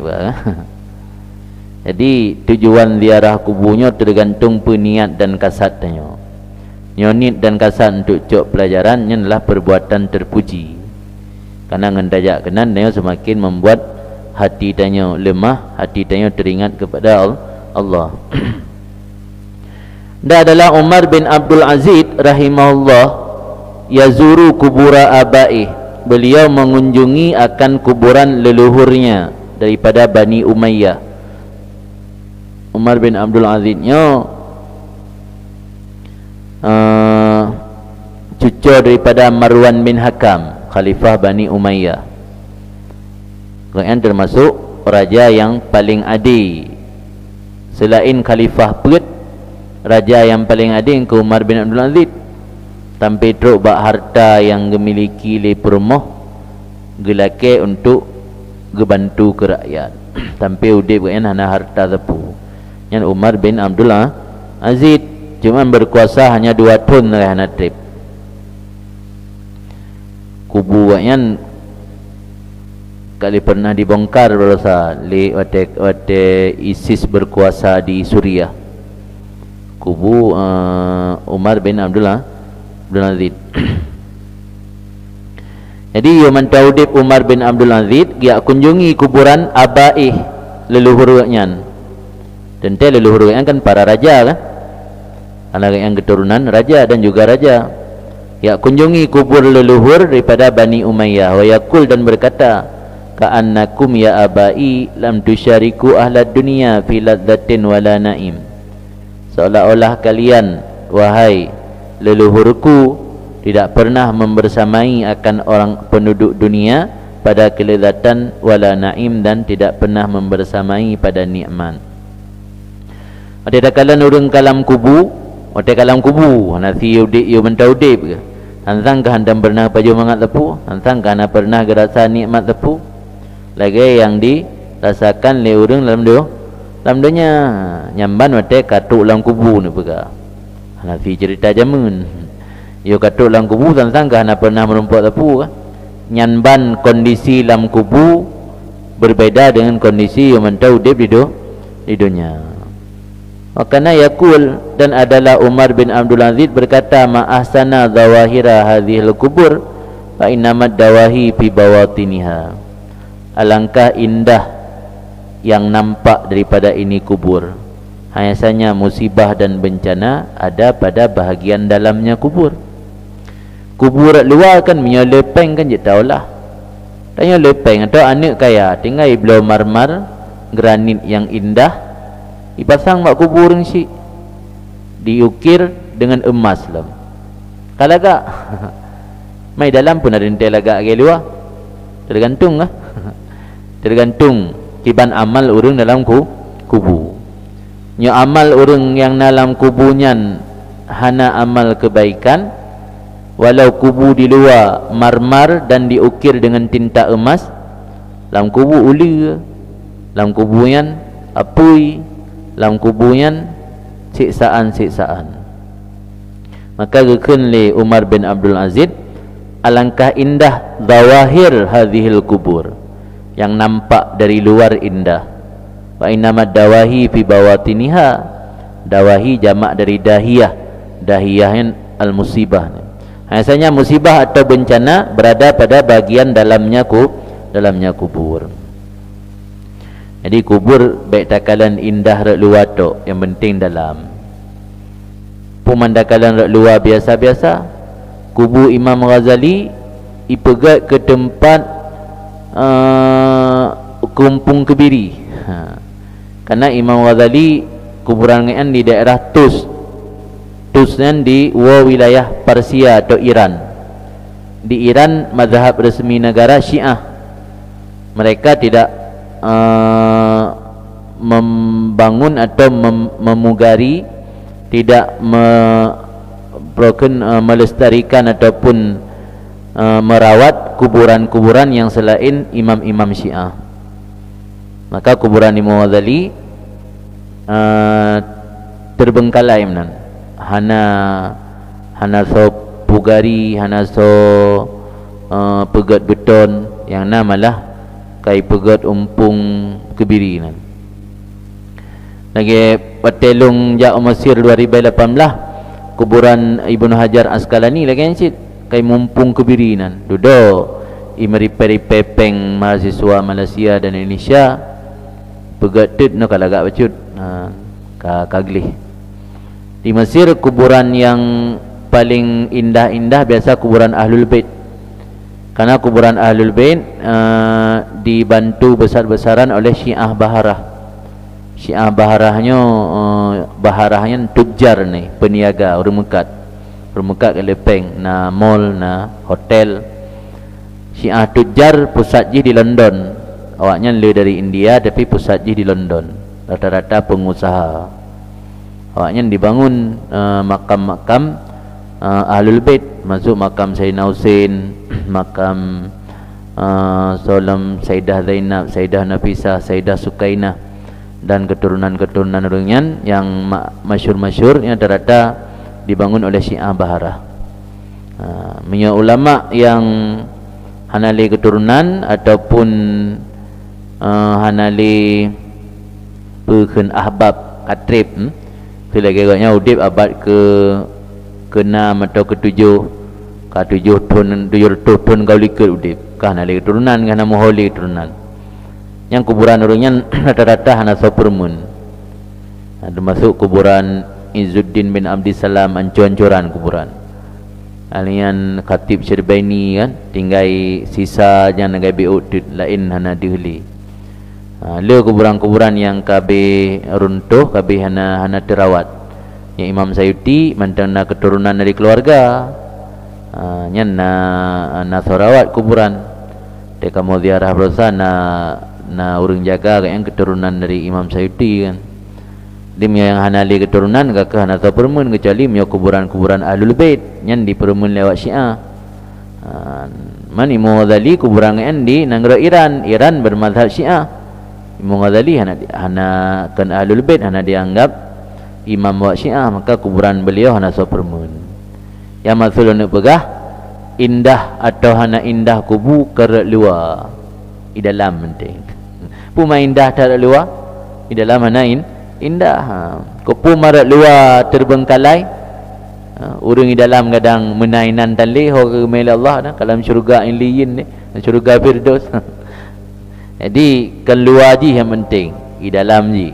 Jadi tujuan ziarah kuburnya tergantung peniat dan kasatnya. Nyonit dan kasat untuk cok pelajaran adalah perbuatan terpuji. Karena ngendajak kenan dia semakin membuat hati tanya lemah, hati tanya teringat kepada Allah. Dan adalah Umar bin Abdul Aziz rahimahullah yazuru kubura abaih. Beliau mengunjungi akan kuburan leluhurnya daripada Bani Umayyah. Umar bin Abdul Aziznya cucu daripada Marwan bin Hakam, khalifah Bani Umayyah. Yang termasuk raja yang paling adil. Selain khalifah Put, raja yang paling adil ke Umar bin Abdul Aziz. Sampai teruk bak harta yang dimiliki le permoh gelake untuk gebantu ke rakyat. Sampai udip kan hana harta tepu. Yang Umar bin Abdul Aziz cuma berkuasa hanya 2 tahun lah hana trip. Kubu yang kali pernah dibongkar berasa le wate ISIS berkuasa di Suriah. Kubu Umar bin Abdul Aziz. Jadi yo mantaudip Umar bin Abdul Aziz dia kunjungi kuburan abaih leluhurnya. Tentu leluhurnya kan para raja kan, anak yang keturunan raja dan juga raja. Ya kunjungi kubur leluhur daripada Bani Umayyah. Wa yaqul dan berkata, ka'annakum ya abai lam tusyariku ahlad dunya fi ladzatin wala naim. Seolah-olah kalian wahai leluhurku tidak pernah membersamai akan orang penduduk dunia pada kelezatan wala naim dan tidak pernah membersamai pada nikmat. Ada kalan urang kalam kubu, ada kalam kubu, nasi udik yo mentaudip ke. Hantang ke handam pernah paju mangat tepu, hantang kana pernah gerasa nikmat tepu. Lagi yang dirasakan le urang dalam dunia nyamban wate katuk dalam kubu ni pega. Nasi cerita jamun. Yo katuk dalam kubu hantang kana pernah merumpak tepu ke. Nyamban kondisi dalam kubu berbeda dengan kondisi yo mentaudip di dunia. Makana yakul dan adalah Umar bin Abdul Aziz berkata ma'ahsana zawahira hadhil kubur fa innamat dawahi fi bawatiniha. Alangkah indah yang nampak daripada ini kubur. Hanya musibah dan bencana ada pada bahagian dalamnya kubur. Kubur luar kan punya lepeng kan je tahulah. Tanya lepeng atau anak kaya tinggal belau marmar granit yang indah dipasang mak kubur si diukir dengan emas lah. Kalau agak mai dalam pun ada entai lagak ke luar. Tergantung lah. Tergantung kiban amal orang dalam kubu. Nya amal orang yang dalam kubunya hana amal kebaikan, walau kubu di luar marmar dan diukir dengan tinta emas, dalam kubu uli, dalam kubunya apui, dalam kubunya siksaan-siksaan. Maka gekun li Umar bin Abdul Aziz, alangkah indah zawahir hadhil kubur, yang nampak dari luar indah. Wa innamad dawahi fi bawatiniha. Dawahi jamak dari dahiyah. Dahiyah al-musibah. Biasanya musibah atau bencana berada pada bagian dalamnya kubur. Jadi kubur baik takalan indah rek luar tok, yang penting dalam. Pemandakalan rek luar biasa-biasa. Kubur Imam Ghazali ipegat ke tempat Kumpung Kebiri. Karena Imam Ghazali kuburan di daerah Tus. Tus di wilayah Persia atau Iran. Di Iran mazhab resmi negara Syiah. Mereka tidak membangun atau memugari, tidak melestarikan ataupun merawat kuburan-kuburan yang selain imam-imam Syiah. Maka kuburan Imam Ghazali terbengkalai menan. Hana so pugari hana so pegat beton yang namalah kai pegat umpung kebiri nan lagi patelung ja Mesir 2018 kuburan Ibnu Hajar Asqalani lagi encit kai mumpung kebiri nan dudo imeri-peri pepeng mahasiswa Malaysia dan Indonesia pegat tit no kalagak bacut kaglih. Di Mesir kuburan yang paling indah-indah biasa kuburan Ahlul Bait. Karena kuburan Ahlul Bait dibantu besar-besaran oleh Syiah Baharah. Syiah Baharahnya tujar nih, peniaga orang Mekat ke lepeng na mall na hotel. Syiah tujar pusatnya di London. Awaknya le dari India tapi pusatnya di London. Rata-rata pengusaha. Awaknya dibangun makam-makam Ahlul Bait, masuk makam Sayyidina Husain, makam Solam Sayyidah Zainab, Sayyidah Nafisah, Sayyidah Sukainah dan keturunan-keturunan orangnya yang masyhur-masyhur yang rata-rata dibangun oleh Syiah Baharah. Minyak ulama yang hanali keturunan ataupun hanali pekhen ahbab katrib tu lagi agaknya udip abad ke-6 atau ke-7 tahun kau liket udip kah hanali keturunan kah nama holi keturunan yang kuburan orangnya rata-rata hana Supermoon termasuk kuburan Izzuddin bin Abdissalam ancur-ancuran kuburan alian Khatib Syirbaini kan tinggai sisa yang nagai biut lain hana diheli le kuburan-kuburan yang kabe runtuh kabe hana terawat yang Imam Sayuti mantana keturunan dari keluarga nya na sorawat kuburan deka mau ziarah berusaha na urang jaga yang keturunan dari Imam Sayuti kan dim yang hanali keturunan kakak hana Supermoon kecuali mio kuburan-kuburan Ahlul Bait yang dipermun lewat Syiah mani Mughazali kuburan yang di negara Iran bermazhab Syiah. Imam Ghazali hana kan Ahlul Bait hana dianggap imam wa Syiah, maka kuburan beliau hana Supermoon. Yang maksud nak pegah indah atau hana indah kubu kerak luar di dalam penting. Puma indah tak luar di dalam hana indah. Kupu marat luar terbengkalai urang di dalam kadang menainan tali ho ke mela Allah dah kalam syurga iliyin ni syurga firdaus. Jadi keluar je yang penting di dalam je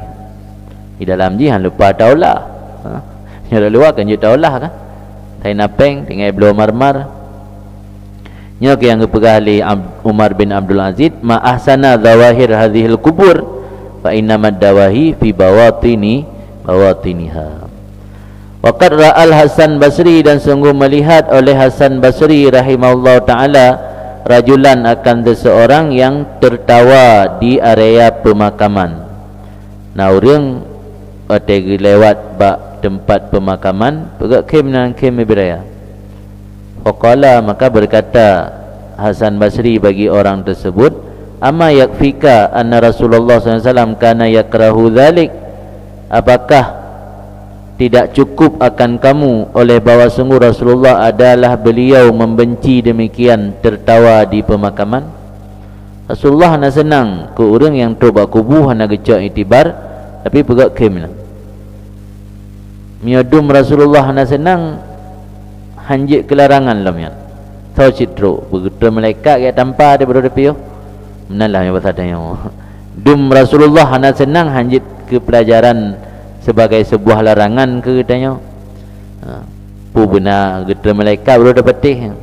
hang lupa taulah yang luar kan je taulah kan tai napeng tinggal belum marmar nya ke yang pegah ali Umar bin Abdul Aziz ma ahsana zawahir hadhil kubur fa innamad dawahi fi bawatiniha wa qad ra'al Hasan Basri dan sungguh melihat oleh Hasan Basri rahimahullah taala rajulan akan seseorang yang tertawa di area pemakaman. Nah orang otegi lewat bak tempat pemakaman pegak kem beraya. Faqala maka berkata Hasan Basri bagi orang tersebut, amma yakfika anna Rasulullah SAW kana yakrahu dhalik. Apakah tidak cukup akan kamu oleh bahawa sungguh Rasulullah adalah beliau membenci demikian tertawa di pemakaman? Rasulullah nak senang ke orang yang tobat kubuh hana gecak itibar tapi pegak kem lah. Miadum Rasulullah nak senang hanjit kelarangan lah mian. Tahu citro begitu malaikat yang tanpa dia berada piyo. Menalah yang pasal tanya. Dum Rasulullah nak senang hanjit ke pelajaran sebagai sebuah larangan ke katanya pu benar getra malaikat baru dapat teh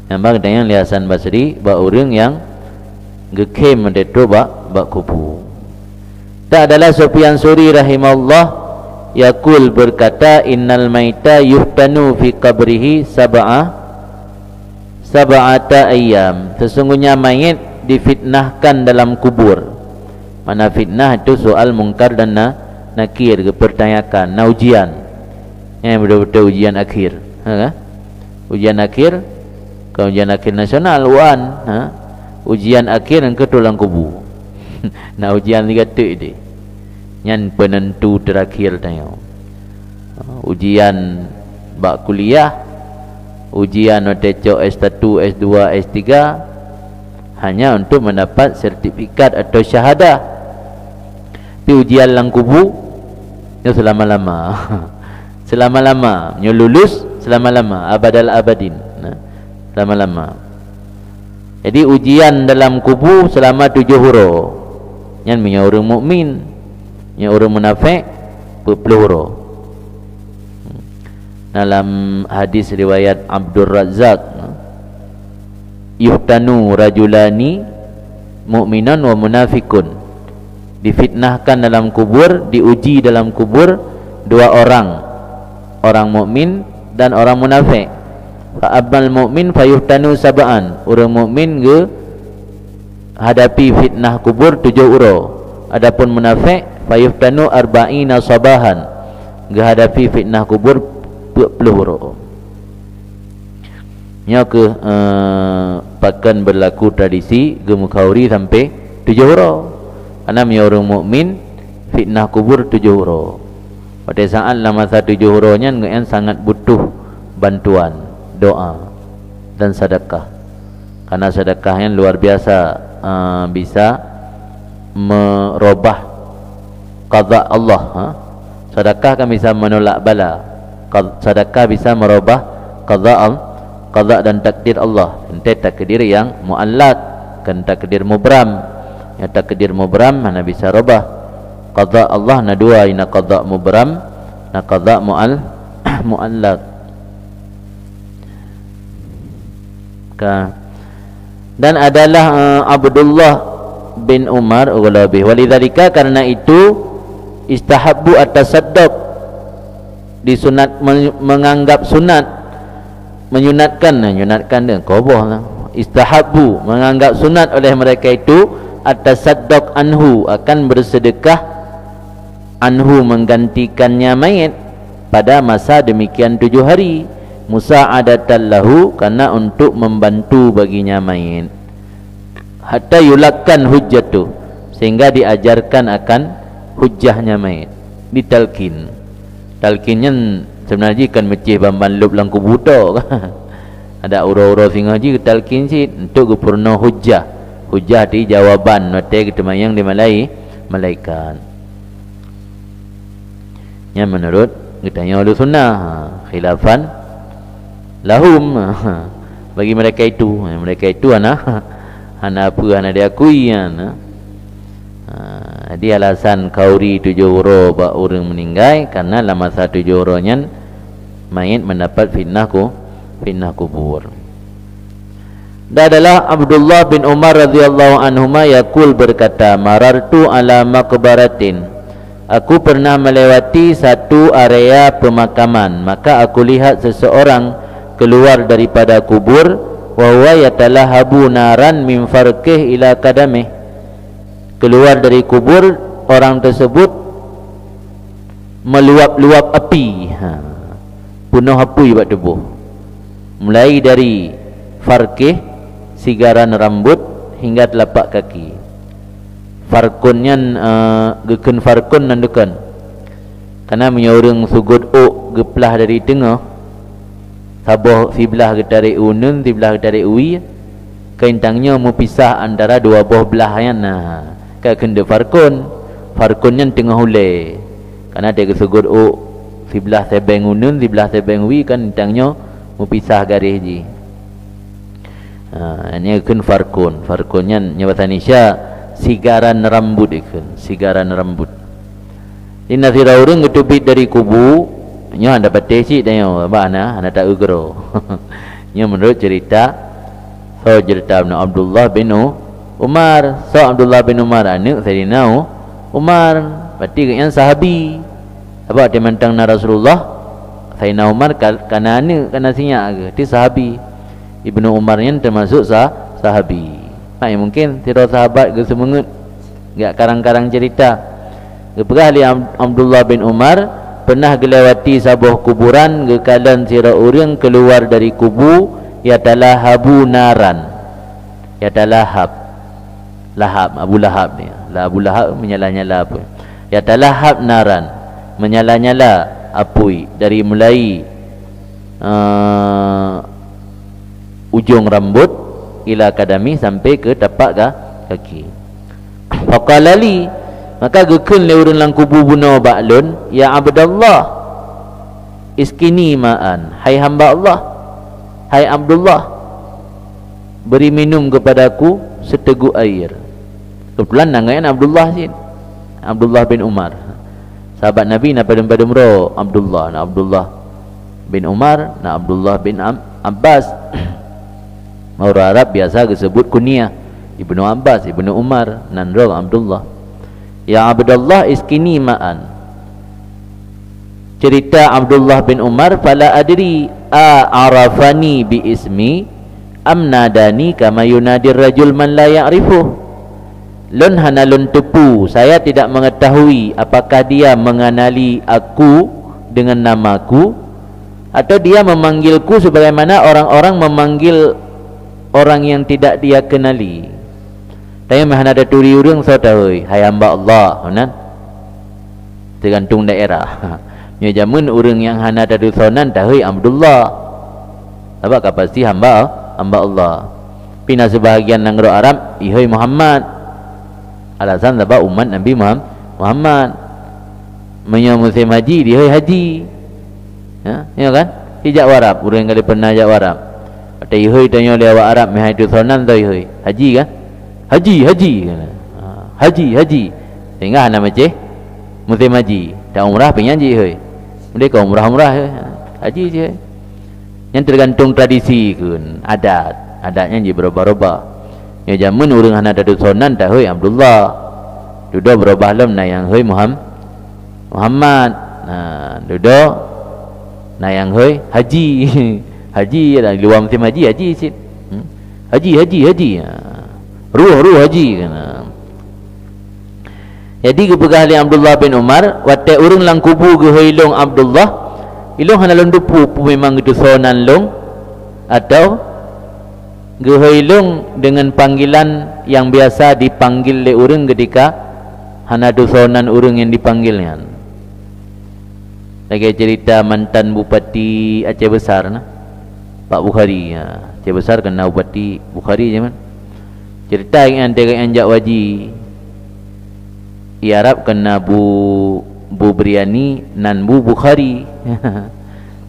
nampak katanya Hasan Basri bak orang yang gekem mendeto bak kubu tak adalah Sufyan Suri rahimahullah yaqul berkata innal maita yuftanu fi qabrihi sab'ata ayyam sesungguhnya mayit difitnahkan dalam kubur. Mana fitnah itu soal mungkar dan nakir, kepertanyakan, ujian. Yang betul-betul ujian akhir. Ujian akhir, kalau ujian akhir nasional, UAN. Ujian akhir yang ketulang kubu. Nah ujian tiga tu ini. Yang penentu terakhir tanya. Ujian bak kuliah, ujian OTCO S1, S2, S3 hanya untuk mendapat sertifikat atau syahadah. Tapi ujian lang kubur itu selama-lama. Selama-lama, nyo lulus selama-lama, abadal abadin. Selama-lama. Jadi ujian dalam kubur selama 7 huru. Yang punya orang mukmin, yang orang munafik 40 huru. Dalam hadis riwayat Abdul Razzaq, yuhtanu rajulani mu'minan wa munafikun, difitnahkan dalam kubur, diuji dalam kubur 2 orang, orang mukmin dan orang munafik. Fa abal mukmin fayuhtanu sab'an, orang mukmin ge hadapi fitnah kubur 7 uro. Adapun munafik fayuhtanu arba'ina sabahan, ge hadapi fitnah kubur 20 uro. Nya ke pakan berlaku tradisi gemukhauri sampai 7 uro. Karena nya orang mukmin fitnah kubur 7 uro. Pada saat lama 7 uro nya ngan sangat butuh bantuan, doa dan sedekah. Karena sedekah yang luar biasa bisa merubah qada Allah. Sedekah kan bisa menolak bala. Sedekah bisa merubah qada dan takdir Allah. Ente takdir yang muallaq, kan takdir mubram. Ya takdir mubram mana bisa rubah qada Allah na dua, ina qada mubram na qada muallaq. Dan adalah Abdullah bin Umar ughlabi. Walidzalika, karena itu istahabbu at-tasadduq, disunat, menganggap sunat, menyunatkan dengan koboh lah. Istahabbu, menganggap sunat oleh mereka itu at-tasadduq anhu, akan bersedekah anhu, menggantikannya mayit pada masa demikian 7 hari, musa'adatan lahu, karena untuk membantu baginya mayit, hatta yulakkan hujjatu, sehingga diajarkan akan hujjahnya mayit, ditalkin. Talkinnya sebenarnya kan mecih bamban lub lang kubuto. Ada uro-uro singa ji talkin si untuk gupurno hujjah. Hujjah di jawaban mate kita mayang di malaikat. Nya menurut kita nya ulul sunnah, khilafan lahum, bagi mereka itu anak apa anak diakui anak. Jadi alasan kauri 7 huru bak orang meninggal karena lama 7 huru nya mayit mendapat fitnah kubur. Dan adalah Abdullah bin Umar radhiyallahu anhuma yaqul, berkata, marartu ala maqbaratin, aku pernah melewati satu area pemakaman, maka aku lihat seseorang keluar daripada kubur, wa huwa yatalahabu naran min farqih ila kadamih, keluar dari kubur orang tersebut meluap-luap api, penuh api buat tubuh, mulai dari farqih, sigaran rambut, hingga telapak kaki. Farkunnya geken farkun nandukan, karena menyorong sugud geplah dari tengah, saboh sebelah getari unun, sebelah getari uwi, kaintangnya memisah antara 2 buah belahnya. Nah, kena farkunnya tengah hule, karena dia sugud sebelah sebeng unun, sebelah sebeng uwi, kan intangnya memisah garis ji. Ini kan farkunnya bahasa Indonesia sigaran rambut, ikan sigaran rambut. Ini nasira orang ketubit dari kubu, nya anda patih sih tanya mana anda tak ugro. Nya menurut cerita Abdullah bin Umar, Abdullah bin Umar anak Sayyidina Umar, berarti yang sahabi. Apa dia mentang na Rasulullah, Sayyidina Umar kana anak kana sinya dia sahabi. Ibnu Umar yang termasuk sahabi. Mungkin tidak sahabat ke semangat, enggak karang-karang cerita. Keperali Abdullah bin Umar pernah gelawati sebuah kuburan, gekalan sira orang keluar dari kubu, yatalahabu naran. Yatalahab, lahab, Abu Lahab ni. Abu Lahab menyala-nyala apa? Yatalahab naran, menyala-nyala api dari mulai ujung rambut ila kadami sampai ke tapak kaki. Faqala li, maka gekeun le urang lang kubu buno ba'lun, ya Abdullah iskini ma'an, hai hamba Allah, hai Abdullah, beri minum kepadaku seteguk air. Kebetulan namanya Abdullah sih, Abdullah bin Umar, sahabat Nabi na padum-padum ro Abdullah, na Abdullah bin Umar, na Abdullah bin Abbas. Orang Arab biasa disebut kunyah Ibnu Abbas, Ibnu Umar, nan ro Abdullah. Ya Abdullah iskini ma'an. Cerita Abdullah bin Umar, fala adri a'arafani bi ismi am nadani kama yunadir rajul man la ya'rifuh. Lun hanalun tepu, saya tidak mengetahui apakah dia mengenali aku dengan namaku atau dia memanggilku sebagaimana orang-orang memanggil orang yang tidak dia kenali. Tanya mahana ada turi urang so tahu, hai hamba Allah, kan? Tergantung daerah. Nya jamun urang yang hana ada sonan tahu Abdullah. Apa pasti hamba Allah. Pina sebahagian nang ro Arab, ihoi Muhammad. Alasan sebab umat Nabi Muhammad. Menyo musim haji, ihoi haji. Ya kan? Hijak warab, urang kali pernah jak warab. Ada ihoi tanya le awak Arab meh itu sonan tu ihoi. Haji kan? Haji. Sehingga hana macam musim haji. Tak umrah penyanyi ihoi. Mereka umrah haji je. Yang tergantung tradisi kun, adatnya je berubah-ubah. Ya zaman urang hana ada sonan dah hoi Abdullah. Dudo berubah lam na yang hoi Muhammad. Nah, dudo na yang hoi haji. Haji ada di luar musim haji sih. Haji. Ruh haji kan. Jadi kepegah li Abdullah bin Umar, wate urang lang kubu ge hoilong Abdullah, ilong hanalon dupu pu memang gitu sonan long atau ge hoilong dengan panggilan yang biasa dipanggil le urang ketika hana sonan urang yang dipanggilnya. Lagi cerita mantan Bupati Aceh Besar nah, Pak Bukhari ya. Aceh Besar kena Bupati Bukhari zaman. Cerita yang antara anjak waji Arab kena Bu Briani nan Bu Bukhari.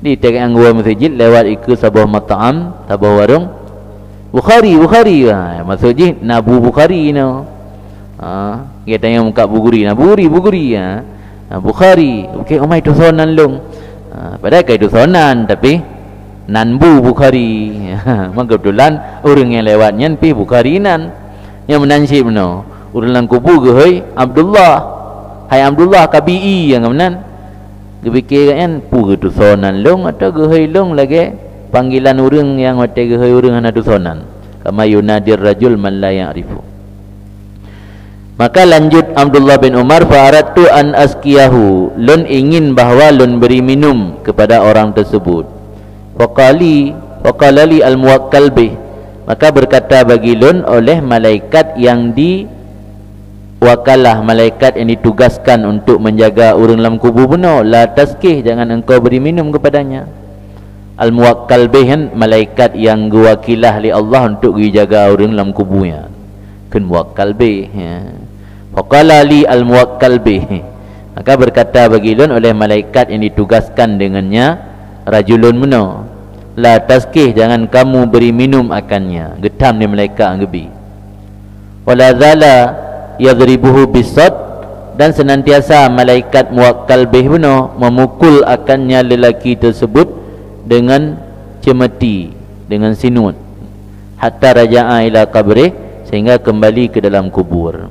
Di tengah anggua masjid lewat ikut sebuah mat'am, sebuah warung Bukhari masjid na Bu Bukhari no. Dia tanya muka Buguri, na Buguri ya. Bukhari, okey umai tu sonan long. Padahal kai tu sonan tapi nan Bu Bukhari. Maka kebetulan orang yang lewatnya pi Bukhari nan yang menansib no. Urang lang kubu ge hoi Abdullah, hai Abdullah KBI yang kemenan ge fikir kan pu ge tu sonan long atau ge hoi long lagi panggilan urang yang mate ge hoi urang hana tu sonan kama yunadir rajul man la ya'rifu. Maka lanjut Abdullah bin Umar, fa'aradtu an askiyahu, lun ingin bahawa lun beri minum kepada orang tersebut. Faqala li al-muwakkal bih, maka berkata bagi lun oleh malaikat yang wakalah, malaikat yang ditugaskan untuk menjaga urang dalam kubur benar, la taskih, jangan engkau beri minum kepadanya. Al-muwakkal bih, malaikat yang wakilah li Allah untuk dijaga urang dalam kuburnya, kan muwakkal bih ya. Faqala li al-muwakkal bih, maka berkata bagi lun oleh malaikat yang ditugaskan dengannya, rajulun benar, la taskih, jangan kamu beri minum akannya. Getam ni malaikat ngebi. Wala zala yadribuhu bisad, dan senantiasa malaikat muwakkal bih benar memukul akannya lelaki tersebut dengan cemeti, dengan sinut, hatta raja'a ila qabrih, sehingga kembali ke dalam kubur.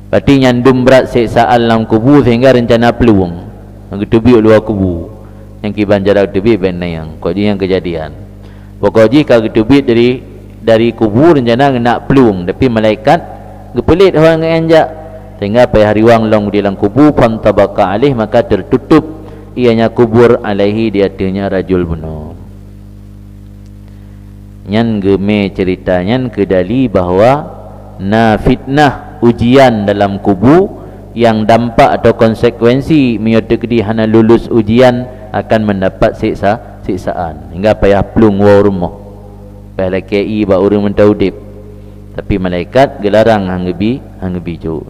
Berarti nyandum berat siksaan dalam kubur sehingga rencana peluang ngetubi luar kubur yang kiban jarak tebi ben yang kau yang kejadian. Pokoknya kalau ketubi dari kubur rencana nak peluang, tapi malaikat gepelit orang anjak sehingga pai hari wang long di dalam kubur, fantabaka alih, maka tertutup ianya kubur alaihi di atasnya rajul bunuh. Nyan geme ceritanya kedali bahawa na fitnah ujian dalam kubur yang dampak atau konsekuensi menyertai hana lulus ujian akan mendapat siksaan hingga payah pelung wa rumah. pahla KI ba urang mentaudip. Tapi malaikat gelarang hanggebi jo.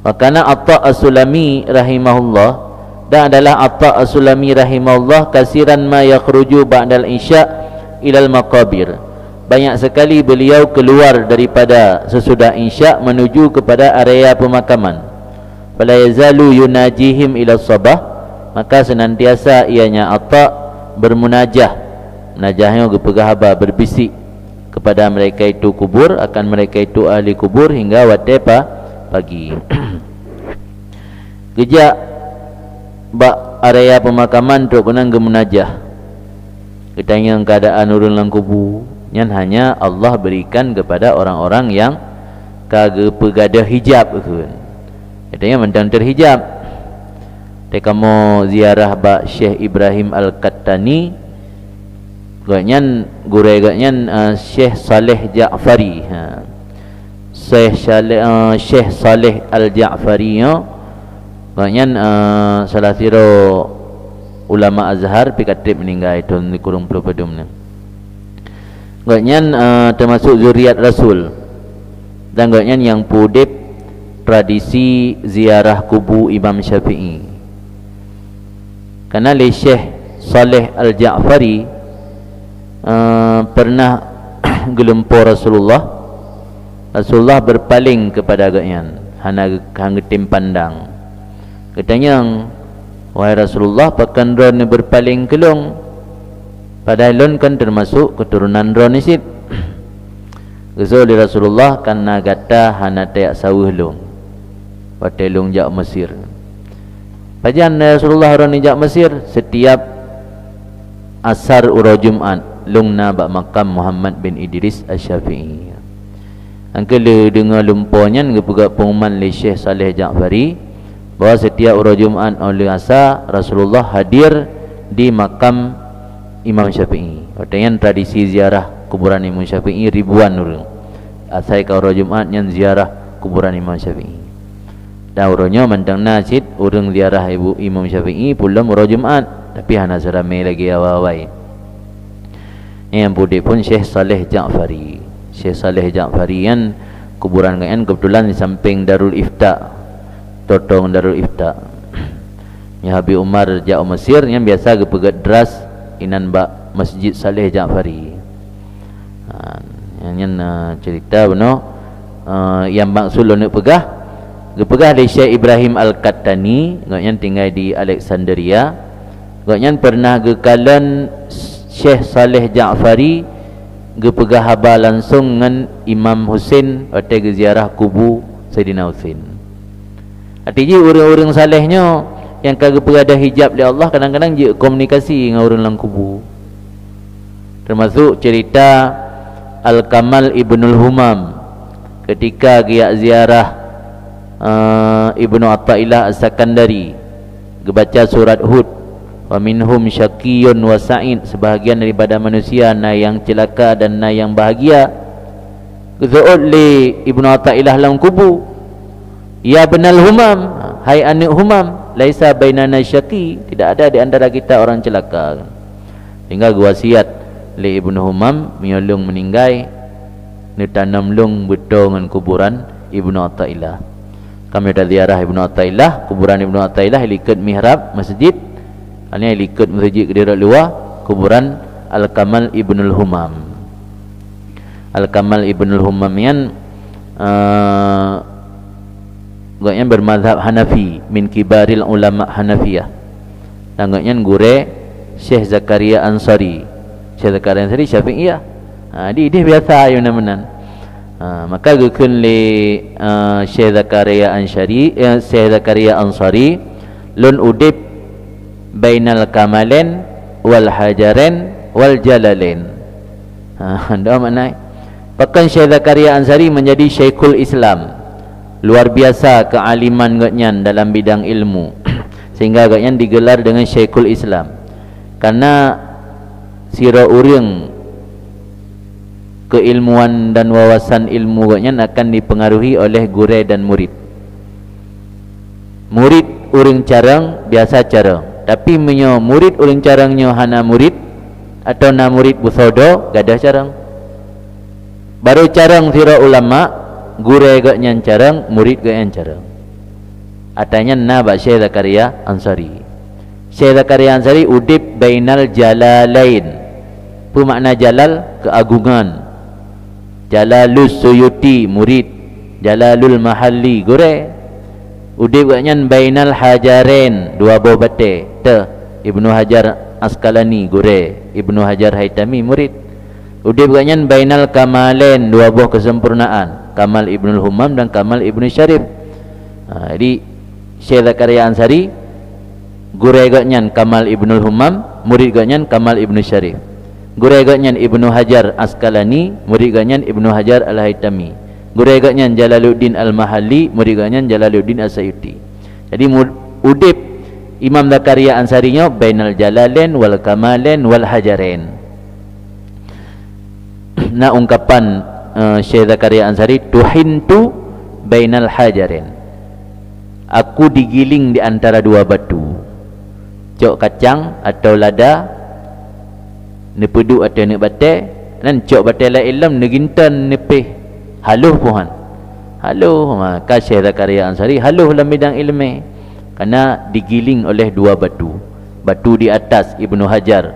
Wa kana Atta As-Sulami rahimahullah, dan adalah Atta As-Sulami rahimahullah kasiran ma yakhruju ba'dal isya ilal maqabir. Banyak sekali beliau keluar daripada sesudah isya menuju kepada area pemakaman. Fala yazalu yunajihim ila sabah, maka senantiasa ianya Atta bermunajah. Munajahnya gepegah berbisik kepada mereka itu kubur, akan mereka itu ahli kubur hingga waktu pagi. Gejak bak area pemakaman tu pernah gemunajah. Ketanya keadaan urun lang kubur, yang hanya Allah berikan kepada orang-orang yang kagak pegada hijab kan. Katanya mentang terhijab. Teka mau ziarah bak Syekh Ibrahim Al-Qattani, gaknyan gure gaknyan Syekh Saleh Ja'fari. Syekh Saleh Al-Ja'fari gaknyan salah siro ulama Azhar pikatip meninggal itu di kurung pelupedum ni. Gaknyan termasuk zuriat Rasul, dan gaknyan yang pudip tradisi ziarah kubur Imam Syafi'i. Karena Syekh Saleh Al-Ja'fari pernah gelempur Rasulullah berpaling kepada agaknya hang tim pandang. Katanya, wahai Rasulullah, pakan ron berpaling kelong, padahal lon kan termasuk keturunan ron isit. Gesol di Rasulullah karena gata hana tayak sawuh long patelung jak Mesir. Pajan Rasulullah ron jak Mesir setiap asar uro Jumat lungna bak makam Muhammad bin Idris Asy-Syafi'i. Angkele dengar lumpunya ngepegak pengumuman li Syekh Saleh Ja'fari bahawa setiap uro Jumat oleh asar Rasulullah hadir di makam Imam Syafi'i. Artinya tradisi ziarah kuburan Imam Syafi'i ribuan orang. Asal ka uro Jumat yang ziarah kuburan Imam Syafi'i. Dan uronya mentang nasid orang ziarah ibu Imam Syafi'i pulang uro Jumat, tapi hana seramai lagi awal-awal. Yang budik pun Syekh Saleh Ja'fari. Syekh Saleh Ja'fari yang kuburan kan kebetulan di samping Darul Ifta, totong Darul Ifta. Ya Habib Umar Ja'u Mesir yang biasa gepegat deras inan bak Masjid Saleh Ja'fari. Yang cerita beno yang maksud lo nak pegah gepegah dari Syekh Ibrahim Al-Qattani, yang tinggal di Alexandria. Yang pernah gekalan Syekh Saleh Ja'fari gepegah haba langsung dengan Imam Husin atau ziarah kubu Sayyidina Husin. Artinya orang-orang salehnya yang kagak ada hijab oleh Allah kadang-kadang dia komunikasi dengan orang lang kubu. Termasuk cerita Al-Kamal Ibnul Humam ketika dia ziarah Ibnu Athaillah As-Sakandari, gebaca surat Hud, wa minhum syaqiyun wa sa'id, sebahagian daripada manusia na yang celaka dan na yang bahagia. Zu'ud li Ibnu Athaillah lam kubu, ya benal humam, hai anak humam, laisa bainana syaqi, tidak ada di antara kita orang celaka. Hingga wasiat li Ibnu Humam menyolong meninggai ni tanam lung betul dengan kuburan Ibnu Athaillah. Kami dah ziarah Ibnu Athaillah, kuburan Ibnu Athaillah ikut mihrab masjid. Ini ikut masjid Kedirat luar, kuburan Al-Kamal Ibnul Humam. Al-Kamal Ibnul Humam yang gaknya bermazhab Hanafi, min kibaril ulama Hanafiyah. Dan gaknya gure Syekh Zakaria Ansari. Syekh Zakaria Ansari Syafi'iyah. Dia biasa yang menan. Maka gakun li Syekh Zakaria Ansari, Syekh Zakaria Ansari lun udib bainal kamalen wal hajaren wal jalalain. Anda makna pakan Syekh Zakaria Ansari menjadi Syekhul Islam, luar biasa kealiman gaknyan dalam bidang ilmu sehingga gaknyan digelar dengan Syekhul Islam karena sira urang keilmuan dan wawasan ilmu gaknyan akan dipengaruhi oleh guru dan murid. Murid urang carang biasa carang, tapi menyo murid urang carangnya hana murid atau na murid busodo gadah carang. Baru carang sira ulama gure gak nyan carang, murid gak nyan carang. Atanya na ba Syekh Zakaria Ansari. Syekh Zakaria Ansari udip bainal jalalain. Apa makna jalal? Keagungan. Jalalus Suyuti murid, Jalalul Mahalli gure. Udip gak nyan bainal hajarain, dua buah bate. Te Ibnu Hajar Asqalani gure, Ibnu Hajar Haitami murid. Udip gak nyan bainal kamalain, dua buah kesempurnaan, Kamal Ibnul Humam dan Kamal Ibnu Syarif. Jadi Syekh Zakaria Ansari gure gak nyan Kamal Ibnul Humam, murid gak nyan Kamal Ibnu Syarif. Gure gak nyan Ibnu Hajar Asqalani, murid gak nyan Ibnu Hajar Al-Haitami. Gure gak nyan Jalaluddin Al-Mahalli, murid gak nyan Jalaluddin As-Sayuti. Jadi udip Imam Zakaria Ansarinya bainal jalalain wal kamalain wal hajarain. Nah ungkapan Syekh Zakaria Ansari, tuhintu bainal hajarain. Aku digiling di antara dua batu. Cok kacang atau lada, ni peduk atau ni batai, dan cok batai la ilam negintan nepeh haluh puhan. Haluh, maka Syekh Zakaria Ansari haluh dalam bidang ilmu karena digiling oleh dua batu. Batu di atas Ibnu Hajar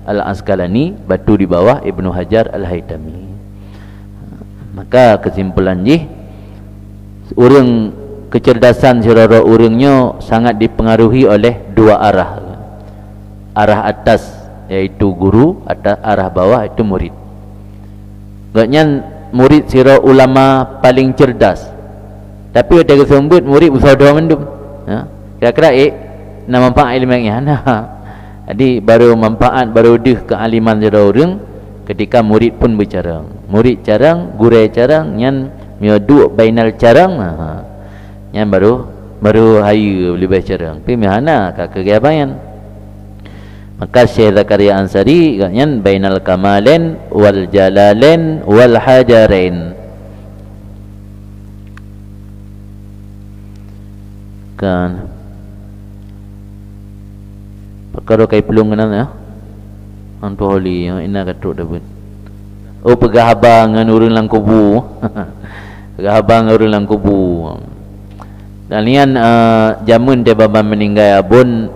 Al-Asqalani, batu di bawah Ibnu Hajar Al-Haitami. Maka kesimpulan jih, orang kecerdasan sirara urangnya sangat dipengaruhi oleh dua arah. Arah atas iaitu guru, arah bawah itu murid. Gaknya murid sira ulama paling cerdas, tapi ada kesembut murid usaha mendum. Kira-kira nak manfaat ilmunya. Jadi baru manfaat, baru dih kealiman sira urang ketika murid pun bercarang. Murid carang, guru carang, nyan miadu bainal carang. Yang baru hayu lebih carang. Tapi mana kak kegiatan. Maka Syekh Zakaria Ansari katanya bainal kamalain wal jalalain wal hajarain. Kan perkara kai pelung kanan ya. Antu holi yang ina katruk dapat. Oh pegahaba ngan urang lang kubu. Pegahaba ngan urang lang kubu. Dan lian jamun dia baba meninggal abun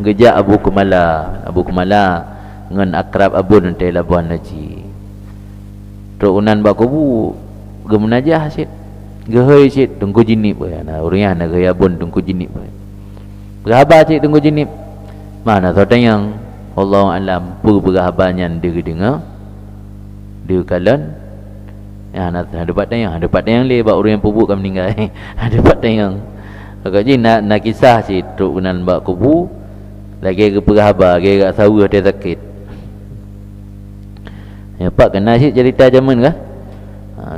gejak Abu Kumala ngan akrab abun teh Labuan Haji. Terunan ba kubu gemunajah sit. Gehoi sit tunggu jinip we. Nah urangnya na gaya abun tunggu jinip we. Berapa sit tunggu jinip? Mana tahu yang Allah alam berhabannya dia dengar. Dia kalan ya nak dapat yang le ba orang yang pubuk kan meninggal. Dapat yang agaknya nak kisah si terunan ba kubu lagi ke perhaba lagi kat sawah dia sakit. Ya pak kena si cerita zaman kah?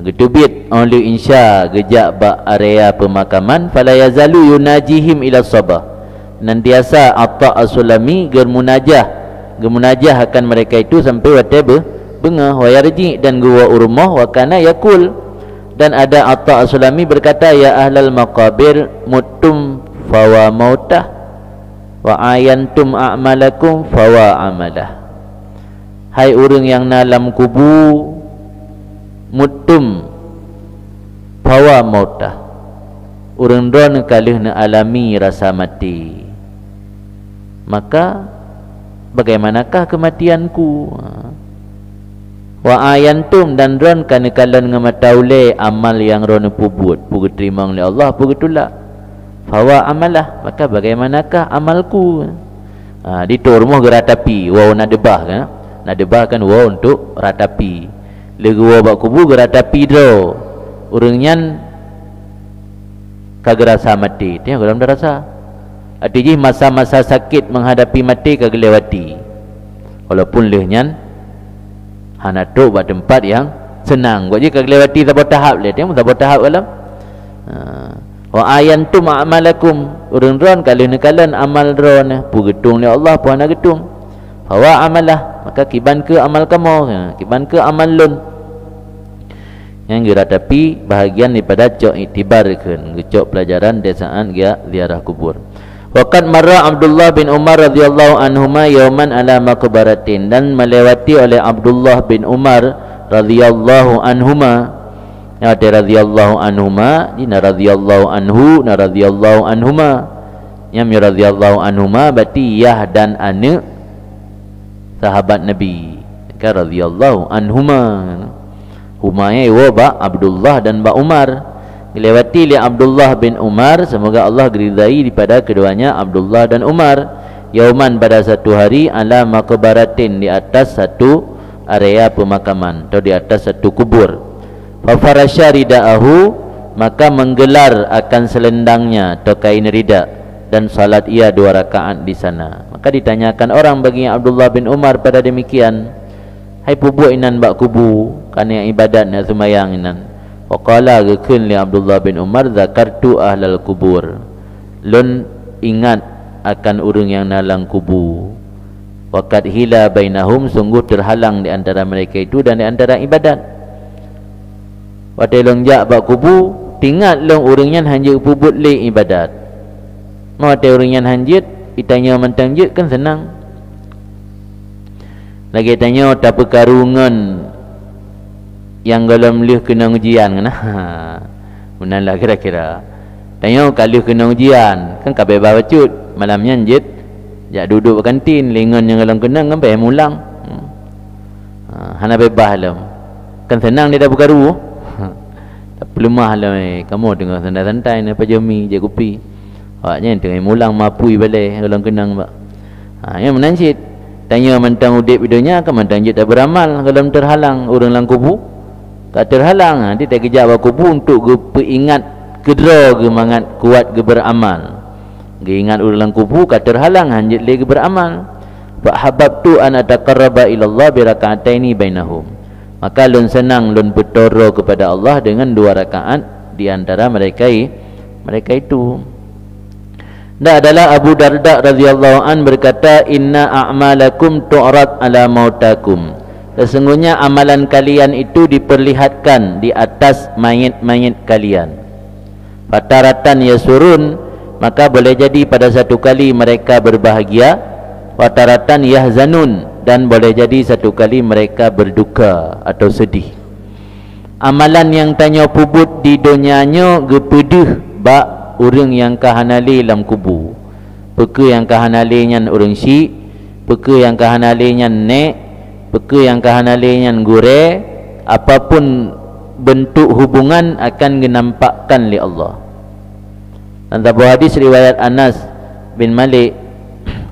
Getubit oleh insya gejak ba area pemakaman fala yazalu yunajihim ila sabah. Nantiasa Atta As-Sulami germunajah akan mereka itu sampai wate bengah wa yarji dan gua urmah wa kana yakul. Dan ada Atta As-Sulami berkata, ya ahlal maqabir mutum fawa mautah wa ayantum a'malakum fawa amalah. Hai orang yang dalam kubu mutum fawa mautah, orang don kalih na alami rasa mati, maka bagaimanakah kematianku? Wa ayantum dan ron kana kalan ngamataule amal yang ron pubut pugu terima oleh Allah pugu tulak fawa amalah, maka bagaimanakah amalku? Diturmuh geratapi wow nadebah kan, nadebah kan wow untuk ratapi legu wow bak kubu geratapi dro urangnya kagak rasa mati tengok dalam rasa artinya masa-masa sakit menghadapi mati kagak lewati walaupun lehnya hanatuk buat tempat yang senang buat je kagak lewati tabah tahap le tengok tabah tahap dalam wa ayantum a'malakum urang ron kalau nekalan amal ron pugetung ni Allah puana getung hawa amalah, maka kiban ke amal kamu, kiban ke amal lun yang gerak tapi bahagian daripada cok iktibarkan cok pelajaran desaan dia ziarah kubur. Waqad marra Abdullah bin Umar radhiyallahu anhuma yauman ala maqbaratin, dan melewati oleh Abdullah bin Umar radhiyallahu anhuma, ya ada radhiyallahu anhuma, dina radhiyallahu anhu, na radhiyallahu anhuma, yang radhiyallahu anhuma berarti yah dan anak sahabat Nabi, kan radhiyallahu anhuma, humanya wa Abdullah dan ba Umar. Dilewati oleh Abdullah bin Umar, semoga Allah geridai daripada keduanya Abdullah dan Umar, yauman pada satu hari, ala maqbaratin, di atas satu area pemakaman atau di atas satu kubur. Fa farasya ridaahu, maka menggelar akan selendangnya atau kain rida, dan salat ia 2 rakaat di sana. Maka ditanyakan orang bagi Abdullah bin Umar pada demikian, hai pubuh inan bak kubu, kana yang ibadat nak sembahyang inan. Waqala gekun li Abdullah bin Umar, zakartu ahlal kubur, lun ingat akan urang yang nalang kubu. Waqad hila bainahum, sungguh terhalang di antara mereka itu dan di antara ibadat. Wadai longjak bak kubu, tingat long urang yang hanjut pubut le ibadat. Mau ada orang yang hanjut, ditanya mentang jut kan senang. Lagi tanya tak perkarungan yang dalam lih kena ujian kan. Menanlah kira-kira. Tanya kalau kena ujian, kan kabeh bawa cut, malamnya hanjut, jak duduk kantin, lengan yang dalam kenang kan payah mulang. Hana bebas lah. Kan senang dia dah perkaru. Tak pelemah lah kamu tengah santai-santai ni pajami, je kopi. Awaknya tengah mulang mapui balik kalau kenang pak. Yang menansit tanya mentang udip videonya kan mentang je tak beramal kalau terhalang orang lang kubu. Tak terhalang dia tak kejap bak kubu untuk peringat kedra gemangat kuat ge beramal. Ge ingat orang lang kubu ka terhalang hanjit le ge beramal. Fa hababtu an ataqarraba ila Allah bi raka'ataini bainahum. Maka lun senang lun bertoro kepada Allah dengan 2 rakaat di antara mereka itu. Dan adalah Abu Darda radhiyallahu an berkata, inna a'malakum tu'rad ala mautakum, sesungguhnya amalan kalian itu diperlihatkan di atas mayit-mayit kalian. Fataratan yasurun, maka boleh jadi pada satu kali mereka berbahagia. Fataratan yahzanun, dan boleh jadi satu kali mereka berduka atau sedih. Amalan yang tanya pubut di dunianya gepedih bak orang yang kahanali dalam kubu. Peka yang kahanali nyan orang syik, peka yang kahanali nyan nek, peka yang kahanali nyan gure, apapun bentuk hubungan akan dinampakkan oleh Allah. Dan sebuah hadis riwayat Anas bin Malik,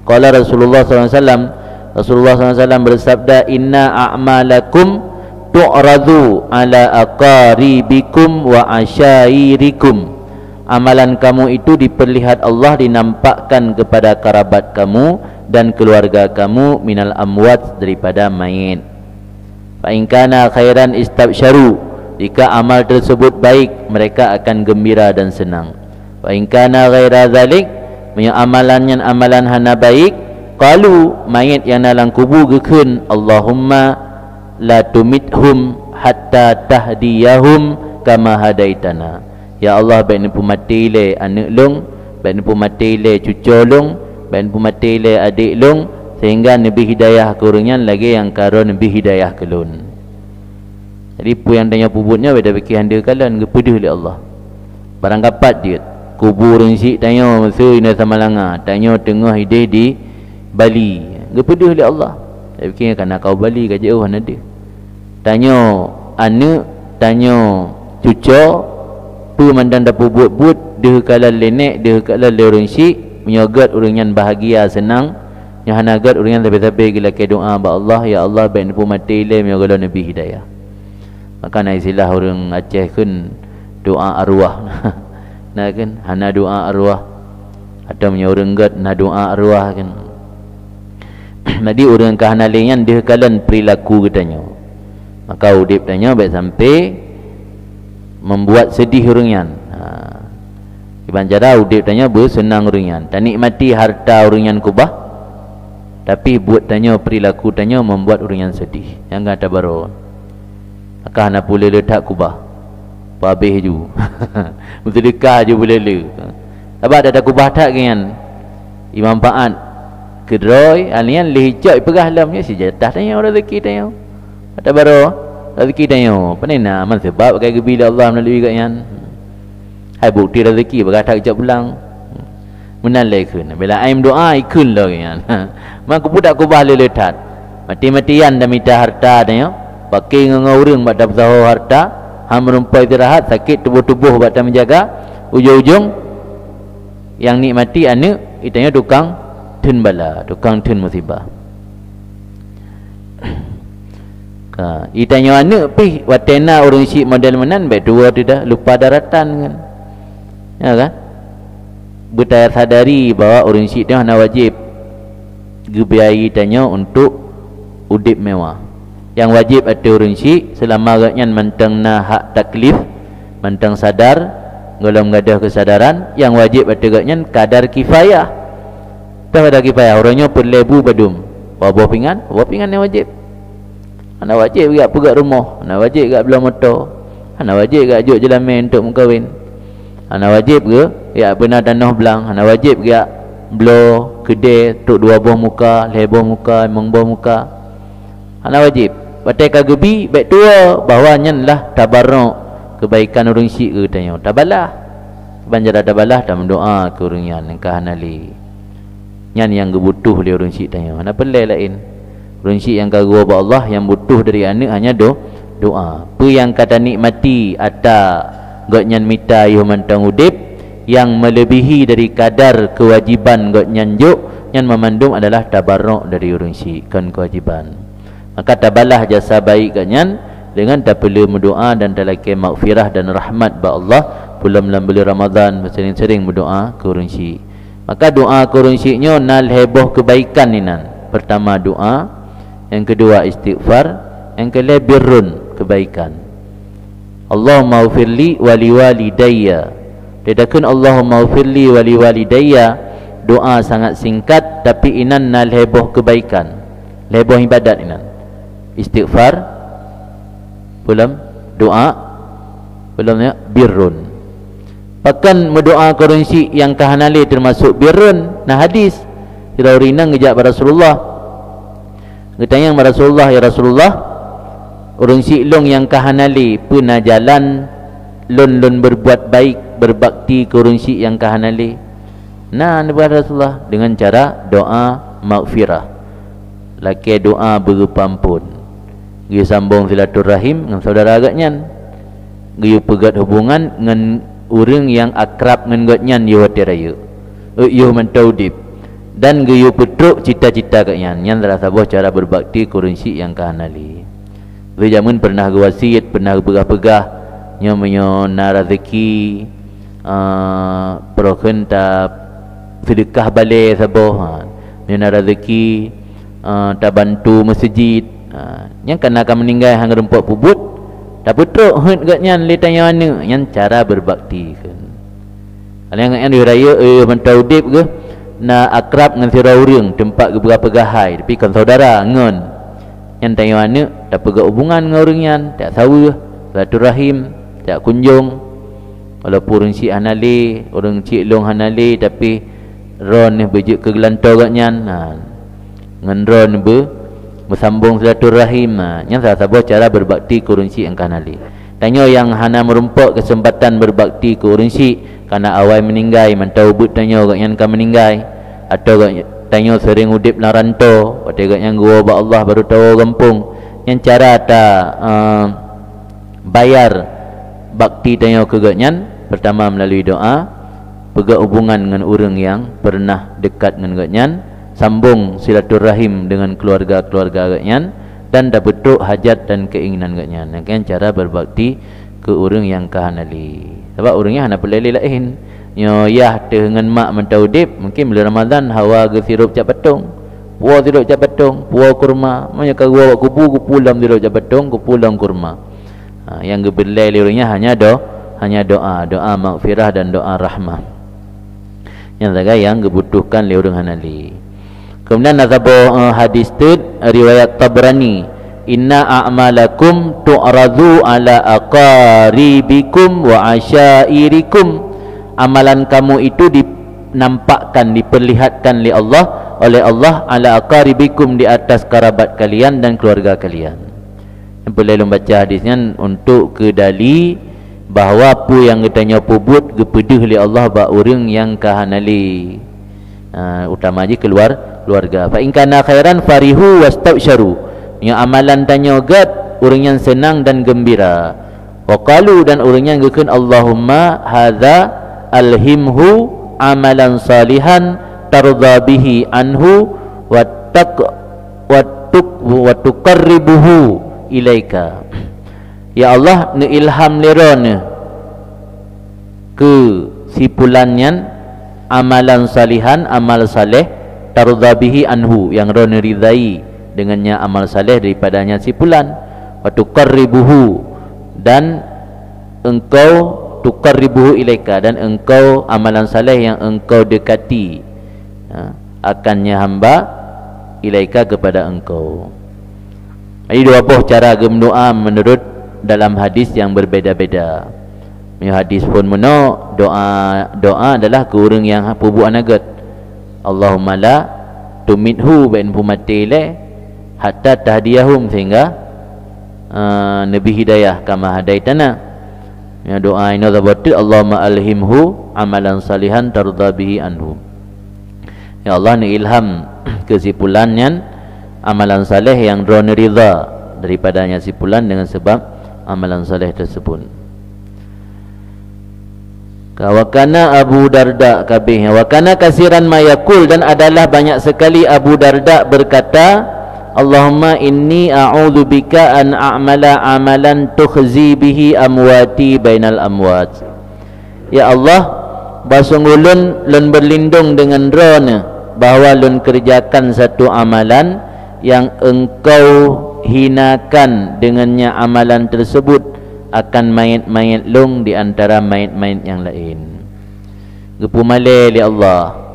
qala Rasulullah SAW, Rasulullah SAW bersabda, inna a'malakum tu'radu ala aqaribikum wa asyairikum. Amalan kamu itu diperlihat Allah, dinampakkan kepada kerabat kamu dan keluarga kamu, minal amwat, daripada mayit. Fa in kana khairan istabsyaru, jika amal tersebut baik mereka akan gembira dan senang. Fa in kana ghaira zalik, amalan hana baik, qalu, mayit yang dalam kubur gekun, Allahumma la tumithum hatta tahdiyahum kama hadaitana. Ya Allah, baik ni pemati le anak long, baik ni pemati le cucu long, baik ni pemati le adik long, sehingga Nabi hidayah ke orangnya lagi yang karo Nabi hidayah ke lun. Jadi pu yang tanya pubutnya beda fikir handa kalian gepedih oleh Allah. Barang kapat dia kubur orang syik tanya masa ina Samalanga, tanya tengah hidayah di Bali, gepedih oleh Allah. Saya fikir kan kau Bali ke jauh ada. Tanya anak, tanya cucu, tu mandan dapat buat-buat dia kalau lenek, dia kalau orang syik menyogat orang yang bahagia senang, yang hanagat orang yang tapi-tapi gila ke doa ba Allah, ya Allah baik nipu mati le menyogat Nabi hidayah. Maka nak istilah orang Aceh kan doa arwah. Nah kan hana doa arwah atau menyorong gat na doa arwah kan. Jadi orang kahanalian dia kalan perilaku katanya. Maka udip tanya baik sampai membuat sedih orangnya. Iban cara udip tanya bersenang orangnya, tak nikmati harta orangnya kubah, tapi buat tanya perilaku tanya membuat orangnya sedih. Yang kata baru maka nak boleh letak kubah habis ju. Untuk dekah je boleh le. Apa ada kubah tak kan? Imam Paat kedroi alian lihijak perah lamnya sejadah tanya rezeki tanya kata baru rezeki tanya panena man sebab pakai gebila Allah melalui katnya hai bukti rezeki berkata kejap pulang menalai kun bila aim doa ikun lah kan mak budak kubah leletat mati-matian dah minta harta tanya pakai ngau-urang bak dapat harta ham merumpai istirahat sakit tubuh-tubuh bak menjaga ujung-ujung yang nikmati anak itanya tukang tun bala, tukang tun musibah. Itanya anak pi watena orang syik model menan baik dua tidak lupa daratan kan. Ya kan? Bertayar sadari bahawa orang syik dia hanya wajib gebiayai tanya untuk udip mewah. Yang wajib ada orang syik selama agaknya mentang na hak taklif, mentang sadar, kalau mengadah kesadaran, yang wajib ada agaknya kadar kifayah. Kadar kifayah orangnya perlebu badum. Bawa pingan yang wajib. Anak wajib gak pegat rumah, anak wajib gak belah motor, anak wajib gak juk jalan main untuk mengkahwin. Anak wajib ke ya benar tanah belang, anak wajib gak blow kedai tok dua buah muka, lebar muka, emang buah muka. Anak wajib. Batai kagebi baik tua bahawanya lah tabarruk kebaikan orang syik ke tanya. Tabalah. Banjara tabalah dan mendoa ke orang yang kahanali. Yang kebutuh dia orang syik tanya. Mana pelai lain. Orang syik yang kagua ba Allah yang butuh dari anak hanya doa. Apa yang kata nikmati ada gotnyan mita yo mantang udip yang melebihi dari kadar kewajiban gotnyan juk yang memandum adalah tabarruk dari orang syik kan kewajiban. Maka tabalah jasa baik gotnyan dengan tak perlu berdoa dan talakai maghfirah dan rahmat ba Allah bulan Ramadan sering-sering berdoa ke orang syik. Maka doa ke orang syiknya nal heboh kebaikan ni nan. Pertama doa, yang kedua istighfar, yang ketiga birrun kebaikan. Allahumma ufirli wali walidayya. Dedakun Allahumma ufirli wali walidayya. Doa sangat singkat tapi inan nal heboh kebaikan, heboh ibadat inan. Istighfar belum, doa belumnya birrun. Bahkan berdoa ke orang syik yang kahanali termasuk birrun. Nah hadis kita urinang ngejak pada Rasulullah. Ketanya kepada Rasulullah, ya Rasulullah, orang syik long yang kahanali pernah jalan lon berbuat baik, berbakti ke orang syik yang kahanali. Nah kepada Rasulullah dengan cara doa maghfirah. Laki doa berupa ampun. Dia sambung silaturahim dengan saudara agaknya. Dia pegat hubungan dengan orang yang akrab dengan gotnyan yo raya. Yo mentaudip. Dan gayu petruk cita-cita katnya yang terasa buah cara berbakti kurunsi yang kahanali. We jamun pernah wasiat, pernah pegah-pegah nyo na rezeki proken ta sedekah balik saboh. Nyo na rezeki ta bantu masjid. Yang kena akan meninggal hang rempuk pubut tak petruk hut katnya letanya mana yang cara berbakti kan. Kalau yang di raya mentaudip ke na akrab dengan sira urang tempat ke berapa gahai tapi kan saudara ngon yang tanya mana tak pegak hubungan dengan orang yang tak sawa silaturahim tak kunjung walaupun orang cik hanali orang cik long hanali tapi ron ni bejuk ke gelantau katnya dengan ron bersambung silaturahim yang salah satu cara berbakti ke orang cik yang hanali. Tanya yang hana merumpak kesempatan berbakti ke orang syik kerana awal meninggal mantau but tanya kat yang kan meninggal atau tanya sering udip na rantau pada kat yang gua ba Allah baru tahu kampung yang cara tak bayar bakti tanya ke gatnyan pertama melalui doa pegat hubungan dengan orang yang pernah dekat dengan gatnyan sambung silaturahim dengan keluarga-keluarga gatnyan dan dapat betul hajat dan keinginan gatnya. Yang cara berbakti ke orang yang kahanali. Sebab orangnya hana pelali lain. Nyo yah dengan mak mentaudip mungkin bila Ramadan hawa ke sirup cap patung. Puah sirup cap patung, puah kurma. Manya kagua kupu dalam sirup cap patung, kupu dalam kurma. Yang gebelai orangnya hanya doa maghfirah dan doa rahmah. Yang jaga yang kebutuhkan orang hanali. Kemudian nazabo hadis tu riwayat Tabrani, inna a'malakum tu'radu ala aqaribikum wa asyairikum. Amalan kamu itu dinampakkan, diperlihatkan oleh Allah ala aqaribikum, di atas kerabat kalian dan keluarga kalian. Yang boleh membaca hadisnya untuk kedali bahawa apa yang katanya pubut gepedih oleh Allah ba orang yang kahanali, utama je keluarga. Fa in kana khairan farihu wastabsyaru, yang amalan tanya gat orang yang senang dan gembira. Wa qalu, dan orang yang gekeun Allahumma hadza alhimhu amalan salihan tardha bihi anhu wa tuqarribuhu ilaika. Ya Allah, ne ilham lerone ke sipulannya amalan salihan, amal saleh, tardha bihi anhu, yang rone ridai dengannya amal saleh daripadanya sipulan, wa tuqarribuhu, dan engkau tuqarribuhu ilaika, dan engkau amalan saleh yang engkau dekati akannya hamba ilaika, kepada engkau. Ini dua buah cara berdoa menurut dalam hadis yang berbeza-beza. Hadis pun meno doa adalah ke orang yang pubu anagat, Allahumma la tumithu bain pumatile hatta tahdiyahum, sehingga Nabi hidayah kama hadaitana. Ya, doa ini zabatul Allahumma alhimhu amalan salihan tardha bihi anhu. Ya Allah, ni ilham kesimpulannya amalan saleh yang drone ridha daripadanya simpulan dengan sebab amalan saleh tersebut. Wakana Abu Darda kabeh, wakana kasiran mayakul, dan adalah banyak sekali Abu Darda berkata, Allahumma inni a'udzu bika an a'mala amalan tukhzi bihi amwati bainal amwat. Ya Allah, basungulun lun berlindung dengan drone bahawa lun kerjakan satu amalan yang engkau hinakan dengannya amalan tersebut akan mayat-mayat lung di antara mayat-mayat yang lain. Gepu malai li Allah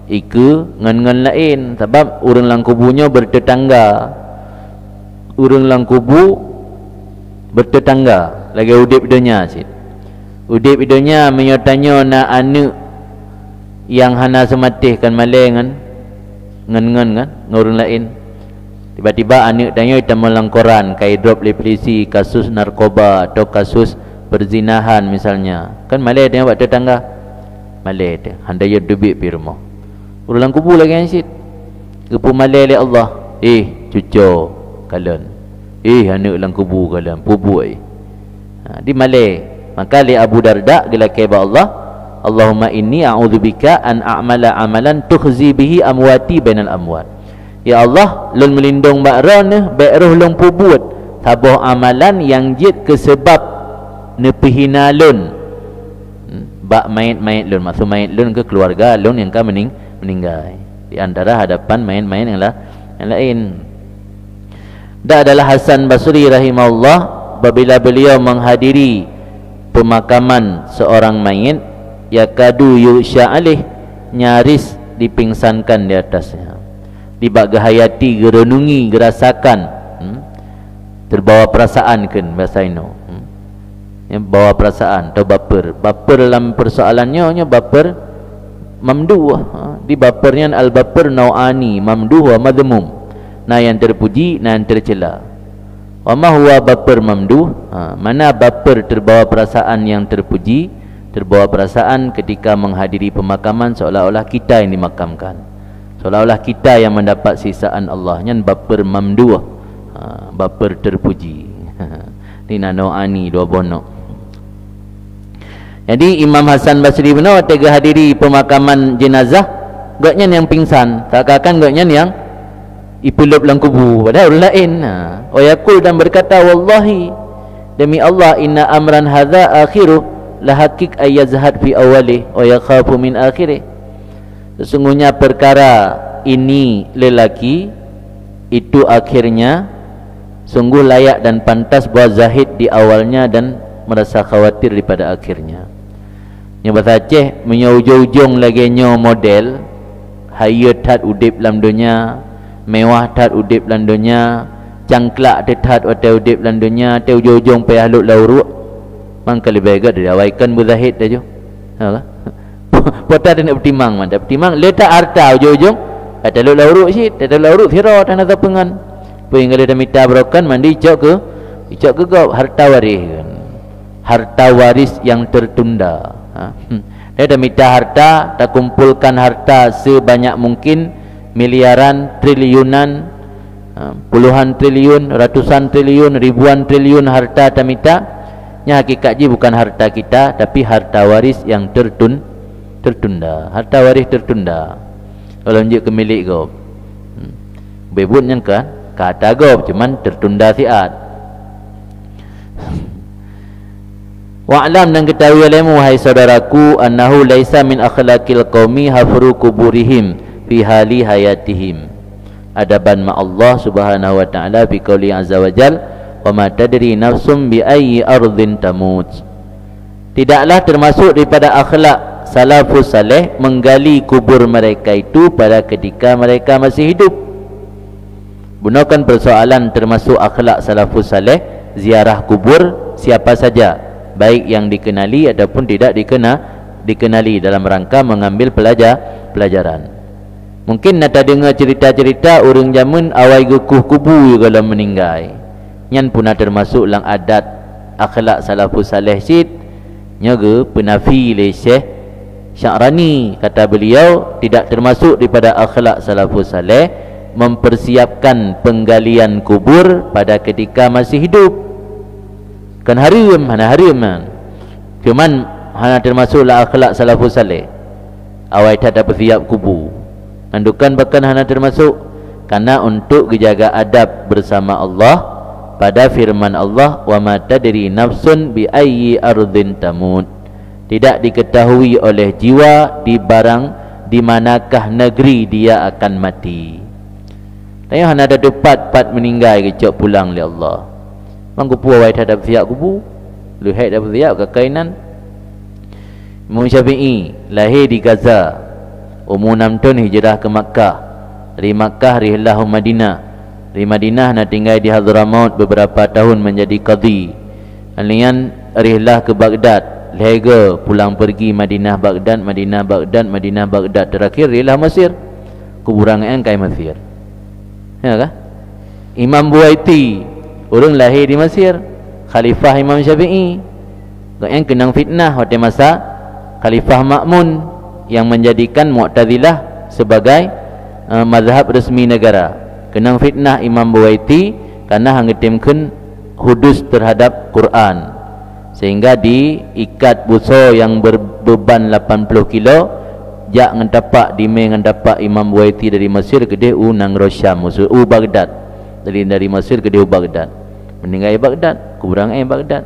iku ngan-ngan lain, sebab urang lang kubunya bertetangga. Urang lang kubu bertetangga lagi udip dunia sit. Udip dunia menyotanya na anak yang hana sematih kan malai ngan kan ngurang lain. Tiba-tiba anak tanya hitam malang koran kai drop le polisi kasus narkoba atau kasus perzinahan misalnya, kan malai dia buat tetangga malai dia handai duit pi rumah ulang kubur lagi ansit kepu malai le Allah cucu kalian anak ulang kubur kalian pubu di malai. Maka li Abu Darda gelake ba Allah, Allahumma inni a'udzubika an a'mala amalan tukhzi bihi amwati bainal amwat. Ya Allah, lun melindung bakron baikroh lun pubut tabuh amalan yang jid ke sebab nepihina lun bak mayat-mayat lun, maksud mayat lun ke keluarga lun yang kan meninggal di antara hadapan mayat-mayat yang lain. Dan adalah Hasan Basri rahimahullah, apabila beliau menghadiri pemakaman seorang mayit, yakadu yusya alih, nyaris dipingsankan di atasnya, dibak gehayati, gerenungi, gerasakan, terbawa perasaan kan bahasa ino, bawa perasaan atau baper dalam persoalannya baper mamduh, di bapernya al baper nau'ani, mamduh wa madmum, na yang terpuji na yang tercela. Wa ma huwa baper mamduh, mana baper terbawa perasaan yang terpuji, terbawa perasaan ketika menghadiri pemakaman seolah-olah kita yang dimakamkan, seolah-olah kita yang mendapat sisaan Allah, yang baper mamduh, baper terpuji. Ni nanoani dua bonok. Jadi Imam Hasan Basri benar waktu hadiri pemakaman jenazah, gaknya yang pingsan, takkan gaknya yang ipulup lang kubu padahal orang lain. Yakul, dan berkata, wallahi demi Allah, inna amran hadza akhiru la hakik ayyazhad fi awali wa yakhafu min akhirih. Sesungguhnya perkara ini lelaki itu akhirnya sungguh layak dan pantas buat zahid di awalnya dan merasa khawatir daripada akhirnya. Yang bahasa Aceh menyujung lagi nyo model hayat tat udip dalam dunia, mewah tat udip dalam dunia, cangklak tat hotel udip dalam dunia, te ujung payah lut lauru, mangka lebih agak dari awaikan berzahid dah jo. Ha. Potah dia nak bertimang, mana bertimang letak harta ujung-ujung ada lu lauruk sih, ada lauruk thira tanah tapengan. Puing kalau dah minta berokan mandi icok ke gop harta waris kan. Harta waris yang tertunda. Dia dah minta harta, dah kumpulkan harta sebanyak mungkin, miliaran, triliunan, puluhan triliun, ratusan triliun, ribuan triliun harta dah minta. Nya hakikatnya bukan harta kita, tapi harta waris yang tertunda. Harta waris tertunda. Kalau menjadi kemilik kau, bebut yang kata kau, cuman tertunda siat. Wa'lam dan ketahui olehmu wahai saudaraku, annahu laisa min akhlaqil qaumi hafru kuburihim fi hali hayatihim. Adaban ma Allah Subhanahu wa taala fi qouli azza wa jal, wa ma tadri nafsum bi ayyi ardhin tamut. Tidaklah termasuk daripada akhlak salafus saleh menggali kubur mereka itu pada ketika mereka masih hidup. Gunakan persoalan termasuk akhlak salafus saleh ziarah kubur siapa saja, baik yang dikenali ataupun tidak dikenali, dalam rangka mengambil pelajaran. Mungkin nak dengar cerita-cerita orang zaman awai gekuh kubu kalau meninggal. Nyan pun termasuk lang adat akhlak salafus saleh sit. Nyaga penafi le Syekh Sya'rani, kata beliau tidak termasuk daripada akhlak salafus saleh mempersiapkan penggalian kubur pada ketika masih hidup. Kan haram, haram. Cuman hana termasuklah akhlak salafus saleh. Awai tak dapat siap kubur. Andukan bahkan hana termasuk karena untuk menjaga adab bersama Allah pada firman Allah, wa ma tadri nafsun bi ayyi ardhin tamut. Tidak diketahui oleh jiwa di barang di manakah negeri dia akan mati. Tanya hana ada pat meninggal kecok pulang oleh Allah. Mang kupu awai tak dapat siap kubu. Luhai dapat siap kekainan. Imam Syafi'i lahir di Gaza. Umur 6 tahun hijrah ke Makkah. Dari Makkah rihlah ke Madinah. Dari Madinah nak tinggal di Hadramaut beberapa tahun menjadi qadhi. Alian rihlah ke Baghdad. Lega pulang pergi Madinah Baghdad, Madinah Baghdad, Madinah Baghdad. Terakhir rihlah Mesir. Kuburan kai Mesir. Ya kah? Imam Buaiti orang lahir di Mesir, Khalifah Imam Syafi'i. Yang kenang fitnah pada masa Khalifah Ma'mun yang menjadikan Mu'tazilah sebagai mazhab resmi negara. Kenang fitnah Imam Buaiti karena hangetimkan hudus terhadap Quran, sehingga diikat buso yang berbeban 80 kilo jak ngantapak dime ngantapak Imam Buaiti dari Mesir ke dia nang Rosyam musuh Baghdad. Dari Mesir ke dia Baghdad. Meninggal Baghdad, kuburan Baghdad.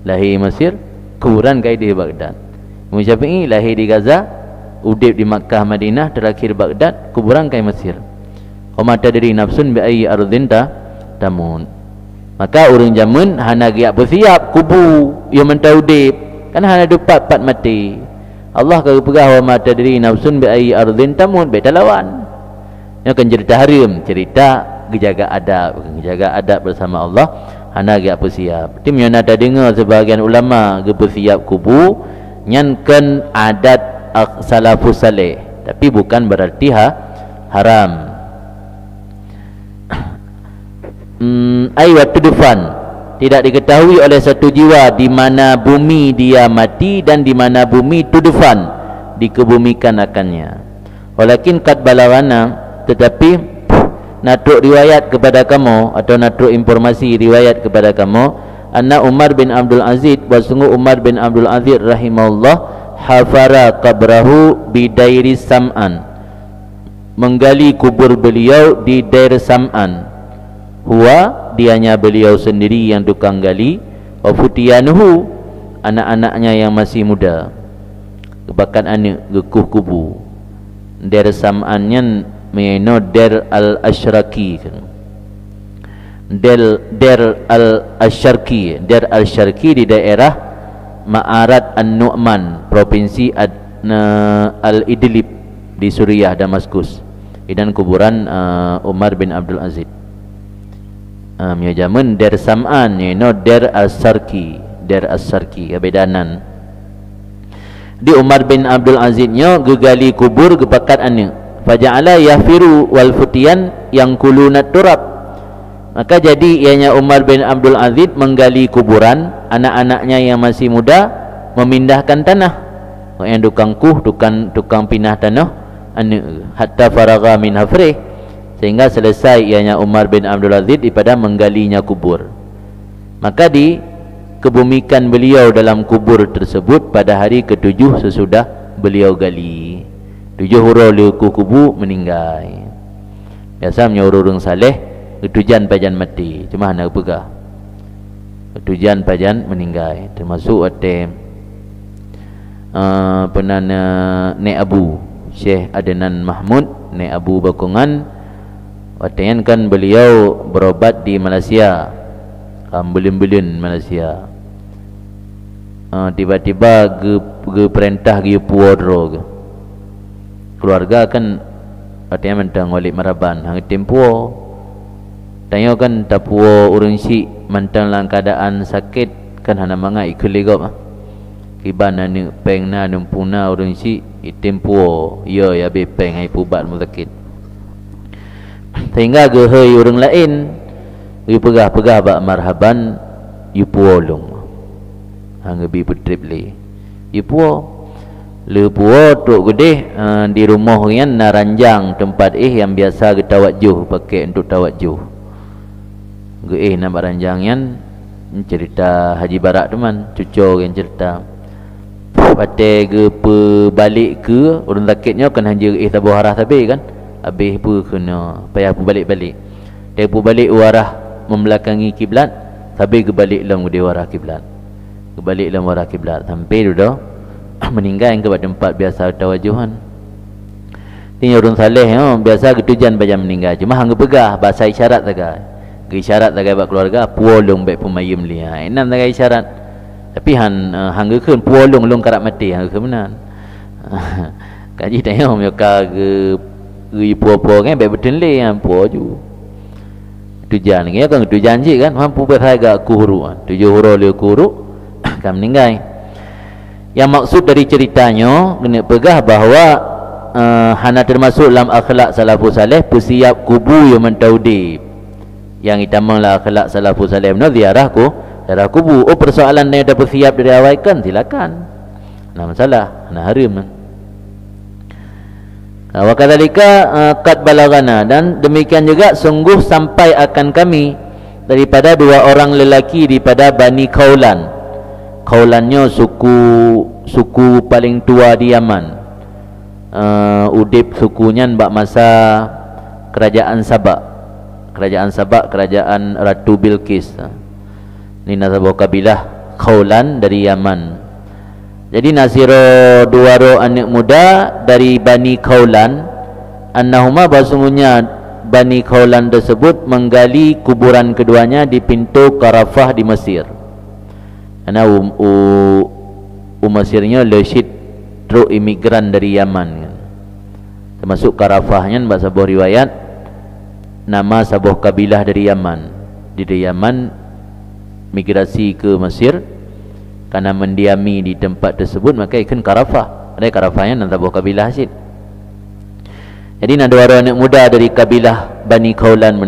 Lahir Mesir, kuburan kai di Baghdad. Imam Syafi'i lahir di Gaza, udip di Makkah Madinah, terakhir Baghdad, kuburan kai Mesir. Wa ma tadri nafsun bi ayyi ardhin tamun. Maka orang zaman hana giap bersiap kubu yang mentau udip, kan hana dapat mati. Allah kata pegah wa ma tadri nafsun bi ayyi ardhin tamun, beta lawan. Yang akan cerita haram, cerita jaga adab bersama Allah, hana giap bersiap. Tim yang ada dengar sebahagian ulama bersiap kubu nyankan adat salafus saleh, tapi bukan berarti haram. Ay waktu dufan, tidak diketahui oleh satu jiwa di mana bumi dia mati dan di mana bumi tudufan, dikebumikan akannya. Walakin qad balawana, tetapi natruk riwayat kepada kamu atau natruk informasi riwayat kepada kamu, anna Umar bin Abdul Aziz, sungguh Umar bin Abdul Aziz rahimahullah hafara qabrahu bi dairi Sam'an, menggali kubur beliau di dair Sam'an. Huwa, dianya beliau sendiri yang tukang gali, wa futiyanuhu, anak-anaknya yang masih muda. Kebakan anak gekuh kubu. Dair Sam'annya meyano Dair al-Ashraki. Dair al-Ashraki, Dair al-Sharki di daerah Ma'arat An-Nu'man, provinsi Al-Idlib di Suriah, Damaskus. Dan kuburan Umar bin Abdul Aziz. Ya zaman Dair Sam'an, Dair al-Sharki, Dair al-Sharki kebedanan. Di Umar bin Abdul Aziz nyo gegali kubur gepakat ane faja'ala yahfiru wal futiyan yang kulunat turab. Maka jadi ianya Umar bin Abdul Aziz menggali kuburan, anak-anaknya yang masih muda memindahkan tanah. Yang tukang pindah tanah ane hatta faragha min hafrih, sehingga selesai ianya Umar bin Abdul Aziz daripada menggalinya kubur. Maka dikebumikan beliau dalam kubur tersebut pada hari ke-7 sesudah beliau gali. 7 hurau leku kubu meninggal. Biasa menyorong saleh ketujuan pajan mati, cuma nak pegah ketujuan pajan meninggal. Termasuk ada penana Nek Abu Syekh Adnan Mahmud Nek Abu Bakungan. Waktu kan beliau berobat di Malaysia, belum-belum Malaysia. Tiba-tiba ge perintah ge puodro keluarga kan artinya mentang walik maraban hang tempuo tanya kan tapuo urang si mentang lang keadaan sakit kan hana manga ikulegop kiban anu pengna numpuna urang si tempuo ya be peng ai pubat mu sakit sehingga ge hei urang lain yu pegah-pegah ba marhaban yu puolong hang bi putrip li yu puo le puo tok gede di rumah yang naranjang tempat yang biasa kita tawajuh pakai untuk tawajuh ge nama ranjang yang cerita Haji Barak teman cucu yang cerita pate ge balik ke urang sakitnya kan hanja tabuh arah tabe kan habis pu kena payah pu balik-balik dia pu balik arah membelakangi kiblat tabe ge balik lang dia arah kiblat ke balik lang arah kiblat sampai dah meninggal ke tempat biasa tawajuhan. Tinggal urang saleh biasa ketujuan baca meninggal cuma hang pegah bahasa isyarat saja. Ke isyarat saja bak keluarga puolong baik pemayim li. Enam saja isyarat. Tapi hang keun puolong long karak mati hang ke menan. Kaji tengok mereka ke puo-puo kan baik betul li hang puo ju. Tujuan ni kan tujuan je kan mampu berharga kuhuru. 7 huruf le kuhuru kan meninggal. Yang maksud dari ceritanya kena pegah bahawa hana termasuk dalam akhlak salafus saleh persiap kubu yang mentaudib. Yang itamanglah akhlak salafus saleh benar ziarah kubu. Oh persoalan yang dah persiap dari awal kan silakan. Nah masalah, nah harim. Wa kadzalika qad balagana, dan demikian juga sungguh sampai akan kami daripada 2 orang lelaki daripada Bani Kaulan. Kaulannya suku paling tua di Yaman. Udip sukunya bak masa kerajaan Sabak. Kerajaan Ratu Bilqis. Ini nasabah kabilah Kaulan dari Yaman. Jadi nasiro 2 anak muda dari Bani Kaulan, annahuma basungnya Bani Kaulan tersebut menggali kuburan keduanya di pintu Karafah di Mesir. Karena Mesirnya lesyid truk imigran dari Yaman kan. Termasuk Karafahnya bahasa sebuah riwayat nama sebuah kabilah dari Yaman. Dari Yaman migrasi ke Mesir karena mendiami di tempat tersebut maka ikan Karafah. Ada Karafahnya nama sebuah kabilah asid. Jadi ada 2 anak muda dari kabilah Bani Kaulan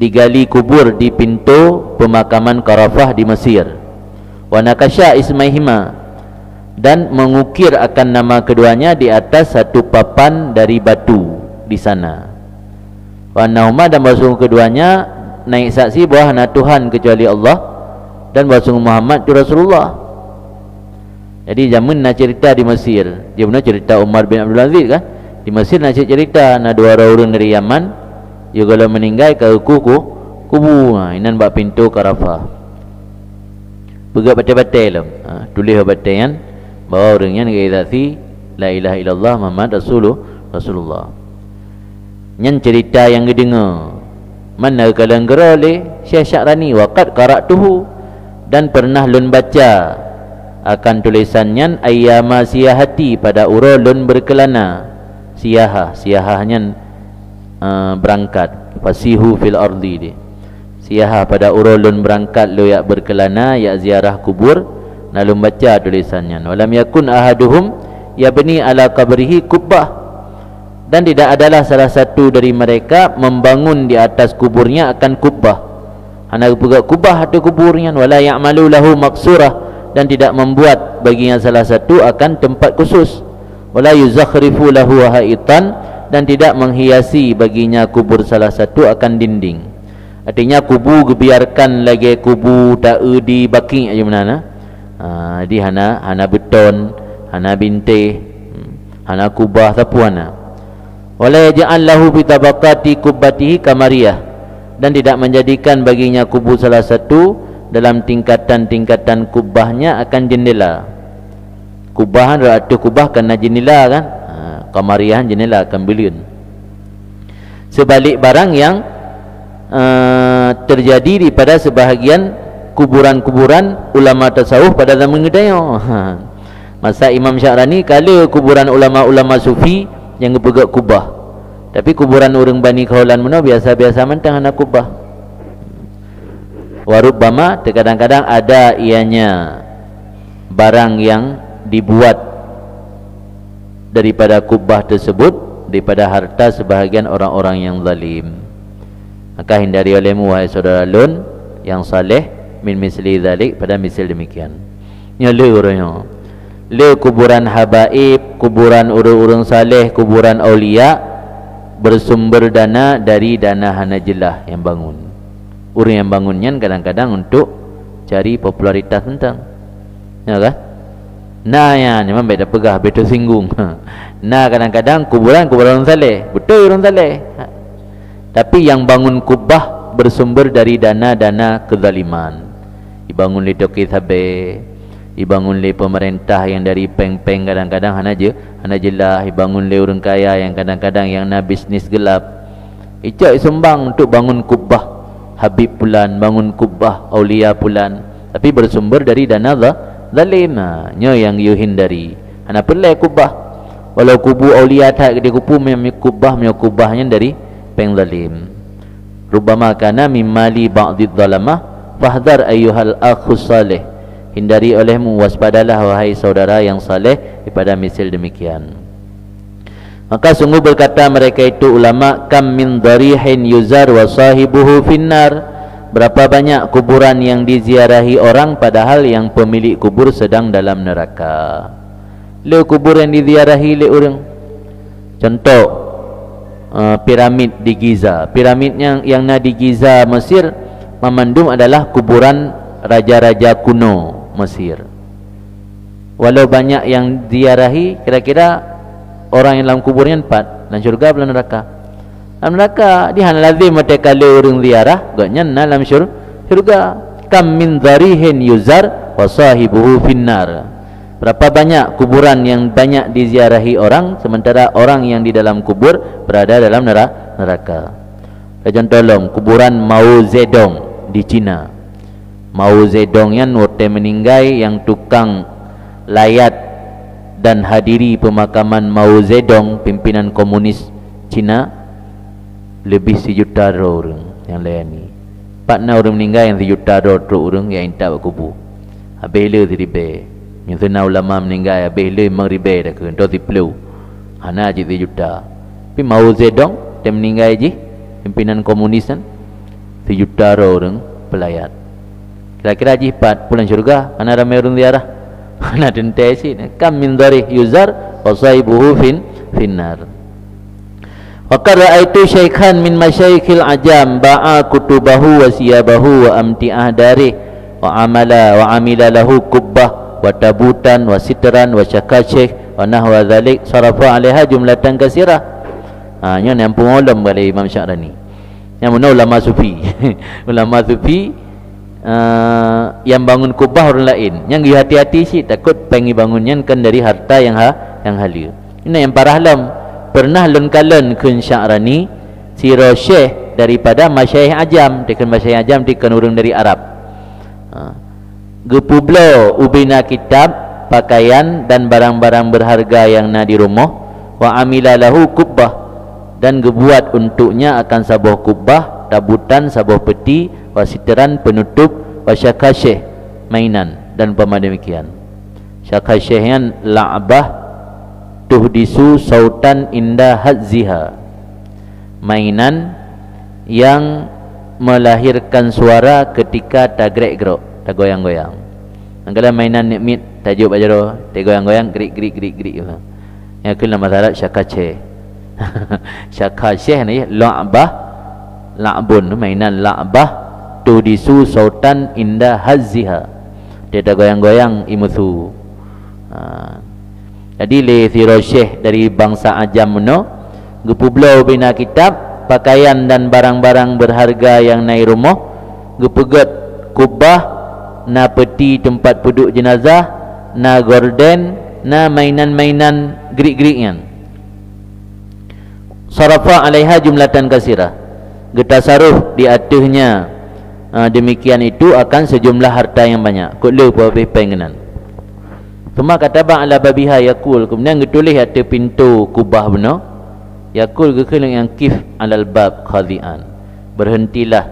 digali kubur di pintu pemakaman Karafah di Mesir. Wa nakasya ismaihima, dan mengukir akan nama keduanya di atas satu papan dari batu di sana. Wa annahuma, dan bahwa keduanya naik saksi bahawa hana Tuhan kecuali Allah dan bahwa Muhammad itu Rasulullah. Jadi zaman nak cerita di Mesir, dia benar cerita Umar bin Abdul Aziz kan. Di Mesir nak cerita na 2 orang dari Yaman, dia kalau meninggal ke kubu, inan bak pintu Karafah. Pegat batai-batai lah. Tulis batai kan bahawa orangnya ngaidathi la ilaha illallah Muhammad Rasulullah. Nyan cerita yang kedengar. Mana kalang gerole Syekh Sya'rani waqad qara'tuhu, dan pernah lun baca akan tulisannya ayyama siyahati, pada ura lun berkelana. Siyahahnya berangkat, fasihu fil ardi dia. Siyahah pada ura lun berangkat lo yak berkelana yak ziarah kubur Lalu baca tulisannya, walam yakun ahaduhum yabni ala qabrihi kubbah, dan tidak adalah salah satu dari mereka membangun di atas kuburnya akan kubbah. Hana buat kubah atau kuburnya, wala ya'malu lahu maqsurah, dan tidak membuat baginya salah satu akan tempat khusus. Wala yuzakhrifu lahu haitan, dan tidak menghiasi baginya kubur salah satu akan dinding. Artinya kubu biarkan lagi kubu tak di baki aja mana. Di hana beton, hana bintih, hana kubah tapuana. Wala yaj'al lahu bi tabaqati kubbatihi kamariyah, dan tidak menjadikan baginya kubu salah satu dalam tingkatan-tingkatan kubahnya akan jendela. Kubahan ratu kubah kena jendela kan, kamariahan jendela akan bilion. Sebalik barang yang terjadi pada sebahagian kuburan-kuburan ulama tasawuf pada zaman kedaya. Masa Imam Sya'rani kala kuburan ulama-ulama sufi yang berpegang kubah. Tapi kuburan orang Bani Kaulan mana biasa-biasa mentang anak kubah. Warubbama terkadang-kadang ada ianya barang yang dibuat daripada kubah tersebut, daripada harta sebahagian orang-orang yang zalim. Maka hindari olehmu wahai saudara lun yang saleh min misli zalik, pada misal demikian. Nyala orangnya. Le kuburan habaib, kuburan orang-orang saleh, kuburan aulia bersumber dana dari dana hanajelah yang bangun. Orang yang bangunnya kadang-kadang untuk cari popularitas tentang, ya kan? Nah ya, memang beda pegah, beda singgung. Nah kadang-kadang kuburan orang saleh, betul orang saleh. Tapi yang bangun kubah bersumber dari dana-dana kezaliman. Dibangun oleh Toki Sabe, dibangun oleh pemerintah yang dari peng-peng, kadang-kadang hanajelah, dibangun oleh orang kaya yang kadang-kadang yang nak bisnis gelap. Icak sembang untuk bangun kubah Habib pulan, bangun kubah Aulia pulan, tapi bersumber dari dana zalim. Nyo yang you hindari. Hana pelai kubah. Walau kubu Aulia tak dia kupu kubahnya dari peng zalim. Rubbama kana mimali ba'did zalamah fahdhar ayyuhal akhus salih. Hindari olehmu, waspadalah wahai saudara yang saleh daripada misal demikian. Maka sungguh berkata mereka itu ulama, kam min dharihin yuzar wa sahibuhu finnar, berapa banyak kuburan yang diziarahi orang padahal yang pemilik kubur sedang dalam neraka. Le kubur yang diziarahi le orang, contoh piramid di Giza. Piramid yang di Giza Mesir memandung adalah kuburan raja-raja kuno Mesir. Walau banyak yang ziarahi, kira-kira orang yang dalam kuburnya 4, dalam syurga dalam neraka. Dalam neraka di hana lazim mereka le orang ziarah, gaknya dalam syurga. Kam min dharihin yuzar wa sahibuhu finnar. Berapa banyak kuburan yang banyak diziarahi orang sementara orang yang di dalam kubur berada dalam neraka. Contoh kuburan Mao Zedong di China. Mao Zedong yang waktu meninggal, yang tukang layat dan hadiri pemakaman Mao Zedong, pimpinan komunis Cina, lebih 1 juta orang yang layani. 4 orang meninggal yang 1 juta orang yang tak berkubu. Habis le ribe. Yang sena ulama meninggal habis le memang ribe dah ke ento tiplu. Hana je 1 juta. Tapi Mao Zedong dia meninggal je, pimpinan komunis kan, 1 juta orang pelayat. Kira-kira je 4 pulang syurga, ana ramai orang ziarah. Ana dentai sih. Kam min dharih yuzar wa sahibuhu finnar. Wa qad ra'aitu syaikhan min masyayikhil ajam ba'a kutubahu wa siyabahu wa amti'ah darih wa amila lahu kubbah wa tabutan wa sitran wa syakashih wa nahwa dhalik sarafa 'alaiha jumlatan katsirah. Nyo yang pengolom oleh Imam Sya'rani. Yang mana ulama sufi. Ulama sufi yang bangun kubah orang lain, yang hati-hati sih takut pengi bangunnya kan dari harta yang halia. Ini yang parah lam. Pernah lun kalen kun Sya'rani siro syekh daripada masyayikh ajam, tekan masyayikh ajam tekan orang dari Arab. Gepublo ubina kitab, pakaian dan barang-barang berharga yang na di rumah, wa amila lahu kubbah, dan gebuat untuknya akan sabuh kubbah, tabutan, sabuh peti, wasiteran penutup, wasyakashih mainan. dan umpama demikian. Syakha syekhan la'bah tuhdisu sautan inda hadziha, mainan yang melahirkan suara ketika tagrek-gerok, tagoyang-goyang. Kalau mainan nikmit tajuk bajaro, tagoyang-goyang, gerik-gerik. Yang kena masalah syakha syekh. Syakha syekh ni la'bah, la'bun, mainan la'bah tuhdisu sautan inda hadziha, dia tagoyang-goyang imusu. Jadi le syekh dari bangsa ajam no gepublau bina kitab pakaian dan barang-barang berharga yang naik rumah, gepegat kubah na peti tempat duduk jenazah, na gorden, na mainan-mainan gerik-geriknya. Sarafa alaiha jumlatan kasirah, getasaruf di atasnya demikian itu akan sejumlah harta yang banyak. Kut lu apa pengenan. Cuma kata bang ala babiha yakul, kemudian getulis atas pintu kubah benar. Yakul gekeling yang kif alal bab khadian, berhentilah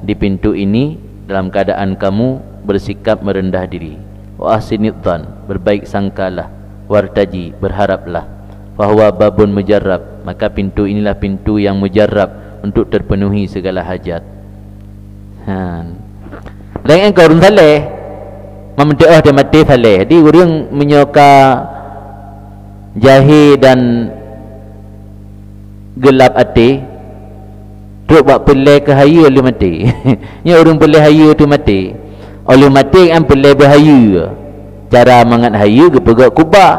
di pintu ini dalam keadaan kamu bersikap merendah diri. Wa ahsinidzan, berbaik sangkalah. Wartaji, berharaplah. Fahuwa babun mujarrab, maka pintu inilah pintu yang mujarrab untuk terpenuhi segala hajat. Lain kau urun saleh memendoah dia mati saleh. Jadi orang menyoka jahil dan gelap hati, terus buat pelai ke hayu oleh mati. Nya orang pelai hayu tu mati. Oleh mati kan pelai berhayu. Cara mangat hayu gepegak kubah,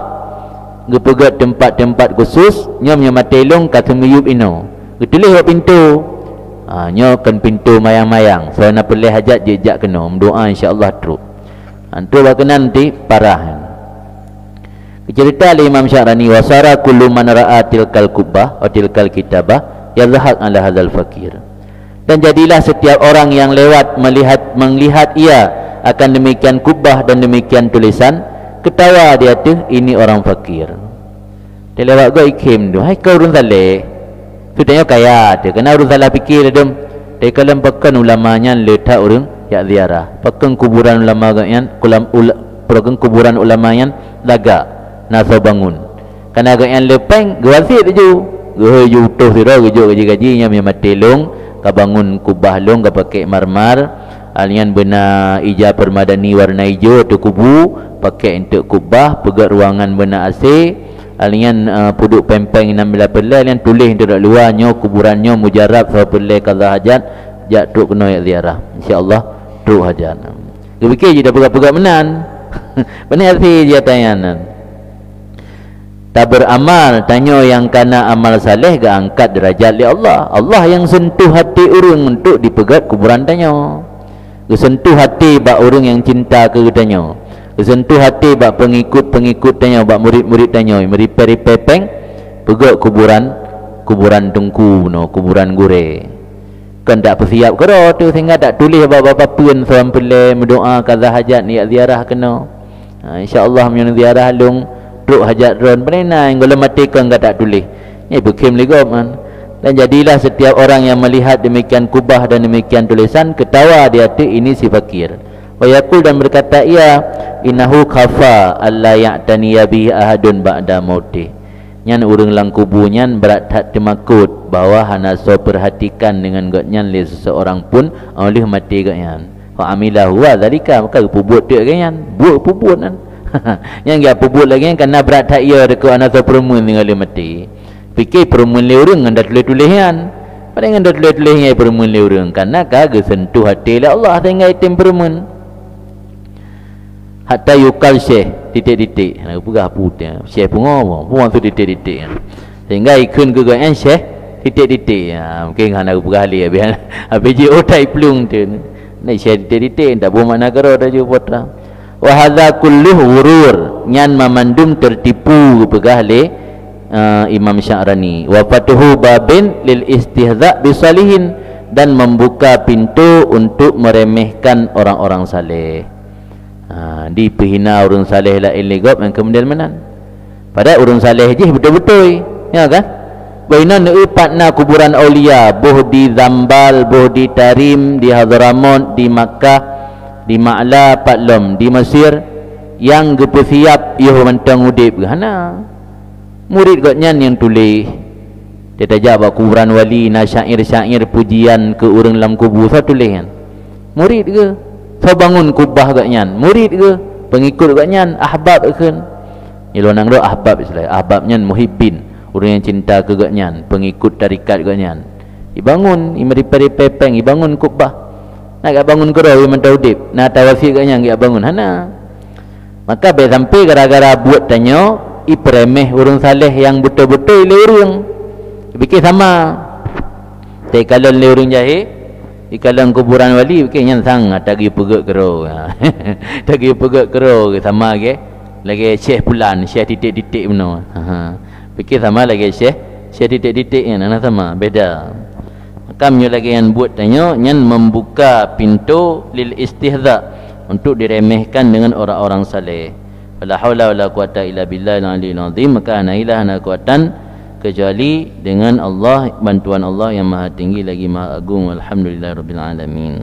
gepegak tempat-tempat khusus. Nya mati long kata meyub ino. Getulis buat pintu. Nya kan pintu mayang-mayang. So nak pelai hajat jejak kena. Doa insya-Allah terus. Antu berkenan nanti parah. Cerita oleh Imam Sya'rani, wasara kullu man ra'a tilkal kubah atau tilkal kitabah yazhaq ala hadzal fakir. Dan jadilah setiap orang yang lewat melihat ia akan demikian kubah dan demikian tulisan, ketawa dia tu ini orang fakir. Dia lewat gua ikim tu, hai kau urun saleh. Tu tanya kaya tu, kena urun salah fikir dem. Dia kalam pakan ulamanya letak urang ya ziarah. Pakan kuburan ulama yang pakan kuburan ulama yang laga nasa bangun. Karena agak yang lepeng gewasir tu. Geju utuh sira geju gaji-gaji nya mati long ka bangun kubah long ka pakai marmar. Alian bena ija permadani warna hijau tu kubu pakai untuk kubah, pegat ruangan bena AC. Alian puduk pempeng 16 pelai alian tulis untuk luarnya kuburannya mujarab sa pelai kaza hajat jak tu kena ya ziarah. Insya-Allah tu hajat. Dia fikir je dah pegat-pegat menan. Benar sih dia tanyanan. Tak beramal tanya yang kana amal saleh gak angkat derajat li Allah. Allah yang sentuh hati orang untuk dipegat kuburan tanya. Sentuh hati bak orang yang cinta ke tanya. Sentuh hati bak pengikut-pengikut tanya, bak murid-murid tanya, meripai-ripai peng pegat kuburan tengku no, kuburan gure. Kan tak persiap kero tu sehingga tak tulis apa-apa pun sampai berdoa kaza hajat ni ziarah kena. Insya-Allah menyang ziarah long truk hajat ron berenang kalau mati kan tak tulis. Ni bukim legom kan. Dan jadilah setiap orang yang melihat demikian kubah dan demikian tulisan ketawa dia tu ini si fakir. Wa yaqul dan berkata ia innahu khafa alla ya'tani bi ahadun ba'da mauti. Nyan urang lang kubunya berat tak temakut bahawa hana so perhatikan dengan gotnyan le seseorang pun oleh mati gotnyan. Fa amilahu wa zalika, maka pubut tu gotnyan, buat pubut kan. Yang dia pubut lagi kerana berat tak ia dekat anak so perempuan dengan le mati. Fikir perempuan le urang ngan dak tulis-tulisan. Padahal dak tulis-tulisnya perempuan le urang kerana kagak sentuh hati le Allah sehingga itim perempuan. Hatta yukal syekh titik-titik nak pegah putih syekh pun tu titik-titik sehingga ikun ke goyan syekh titik-titik mungkin nak pegah li habis je otai plung tu ni syekh titik-titik tak bermakna karo dah je potra wa hadza kulluhu wurur nyan mamandum tertipu pegah li Imam Sya'rani wa fatuhu babin lil istihza bi salihin dan membuka pintu untuk meremehkan orang-orang saleh. Dipihina urang saleh la ilegop yang kemudian menan. Padahal urang saleh je betul-betul, ya kan? Baina neupatna kuburan aulia, boh di Zambal, boh di Tarim, di Hadramaut, di Makkah, di Ma'la Patlom di Mesir yang gepesiap ieu mantang udip hana murid gotnyan yang tulis dia tajak buat kuburan wali na syair-syair pujian ke orang dalam kubur so tulis kan murid ke so bangun kubah gotnyan murid ke pengikut gotnyan ahbab kan ilo nang do ahbab istilah ahbabnya muhibbin orang yang cinta ke gotnyan pengikut tarikat gotnyan dibangun imari pepeng dibangun kubah nak bangun kero mentau udip nak tawasi gotnyan dia bangun hana maka be sampai gara-gara buat tanyo ipremeh urang saleh yang betul-betul le urang bikin sama te kalau le urang jahe di kalang kuburan wali bikin nyan sang tagi pegek kero tagi pegek kero sama ke lagi syekh pulan syekh titik-titik benar bikin sama lagi syekh titik-titik yang ana sama beda maka menyo lagi yang buat tanyo nyan membuka pintu lil istihza untuk diremehkan dengan orang-orang saleh. Wala haula wala quwata illa billahil aliyil azim. Maka ana ilaha kuatan kecuali dengan Allah, bantuan Allah yang maha tinggi lagi maha agung. Alhamdulillahirabbil alamin.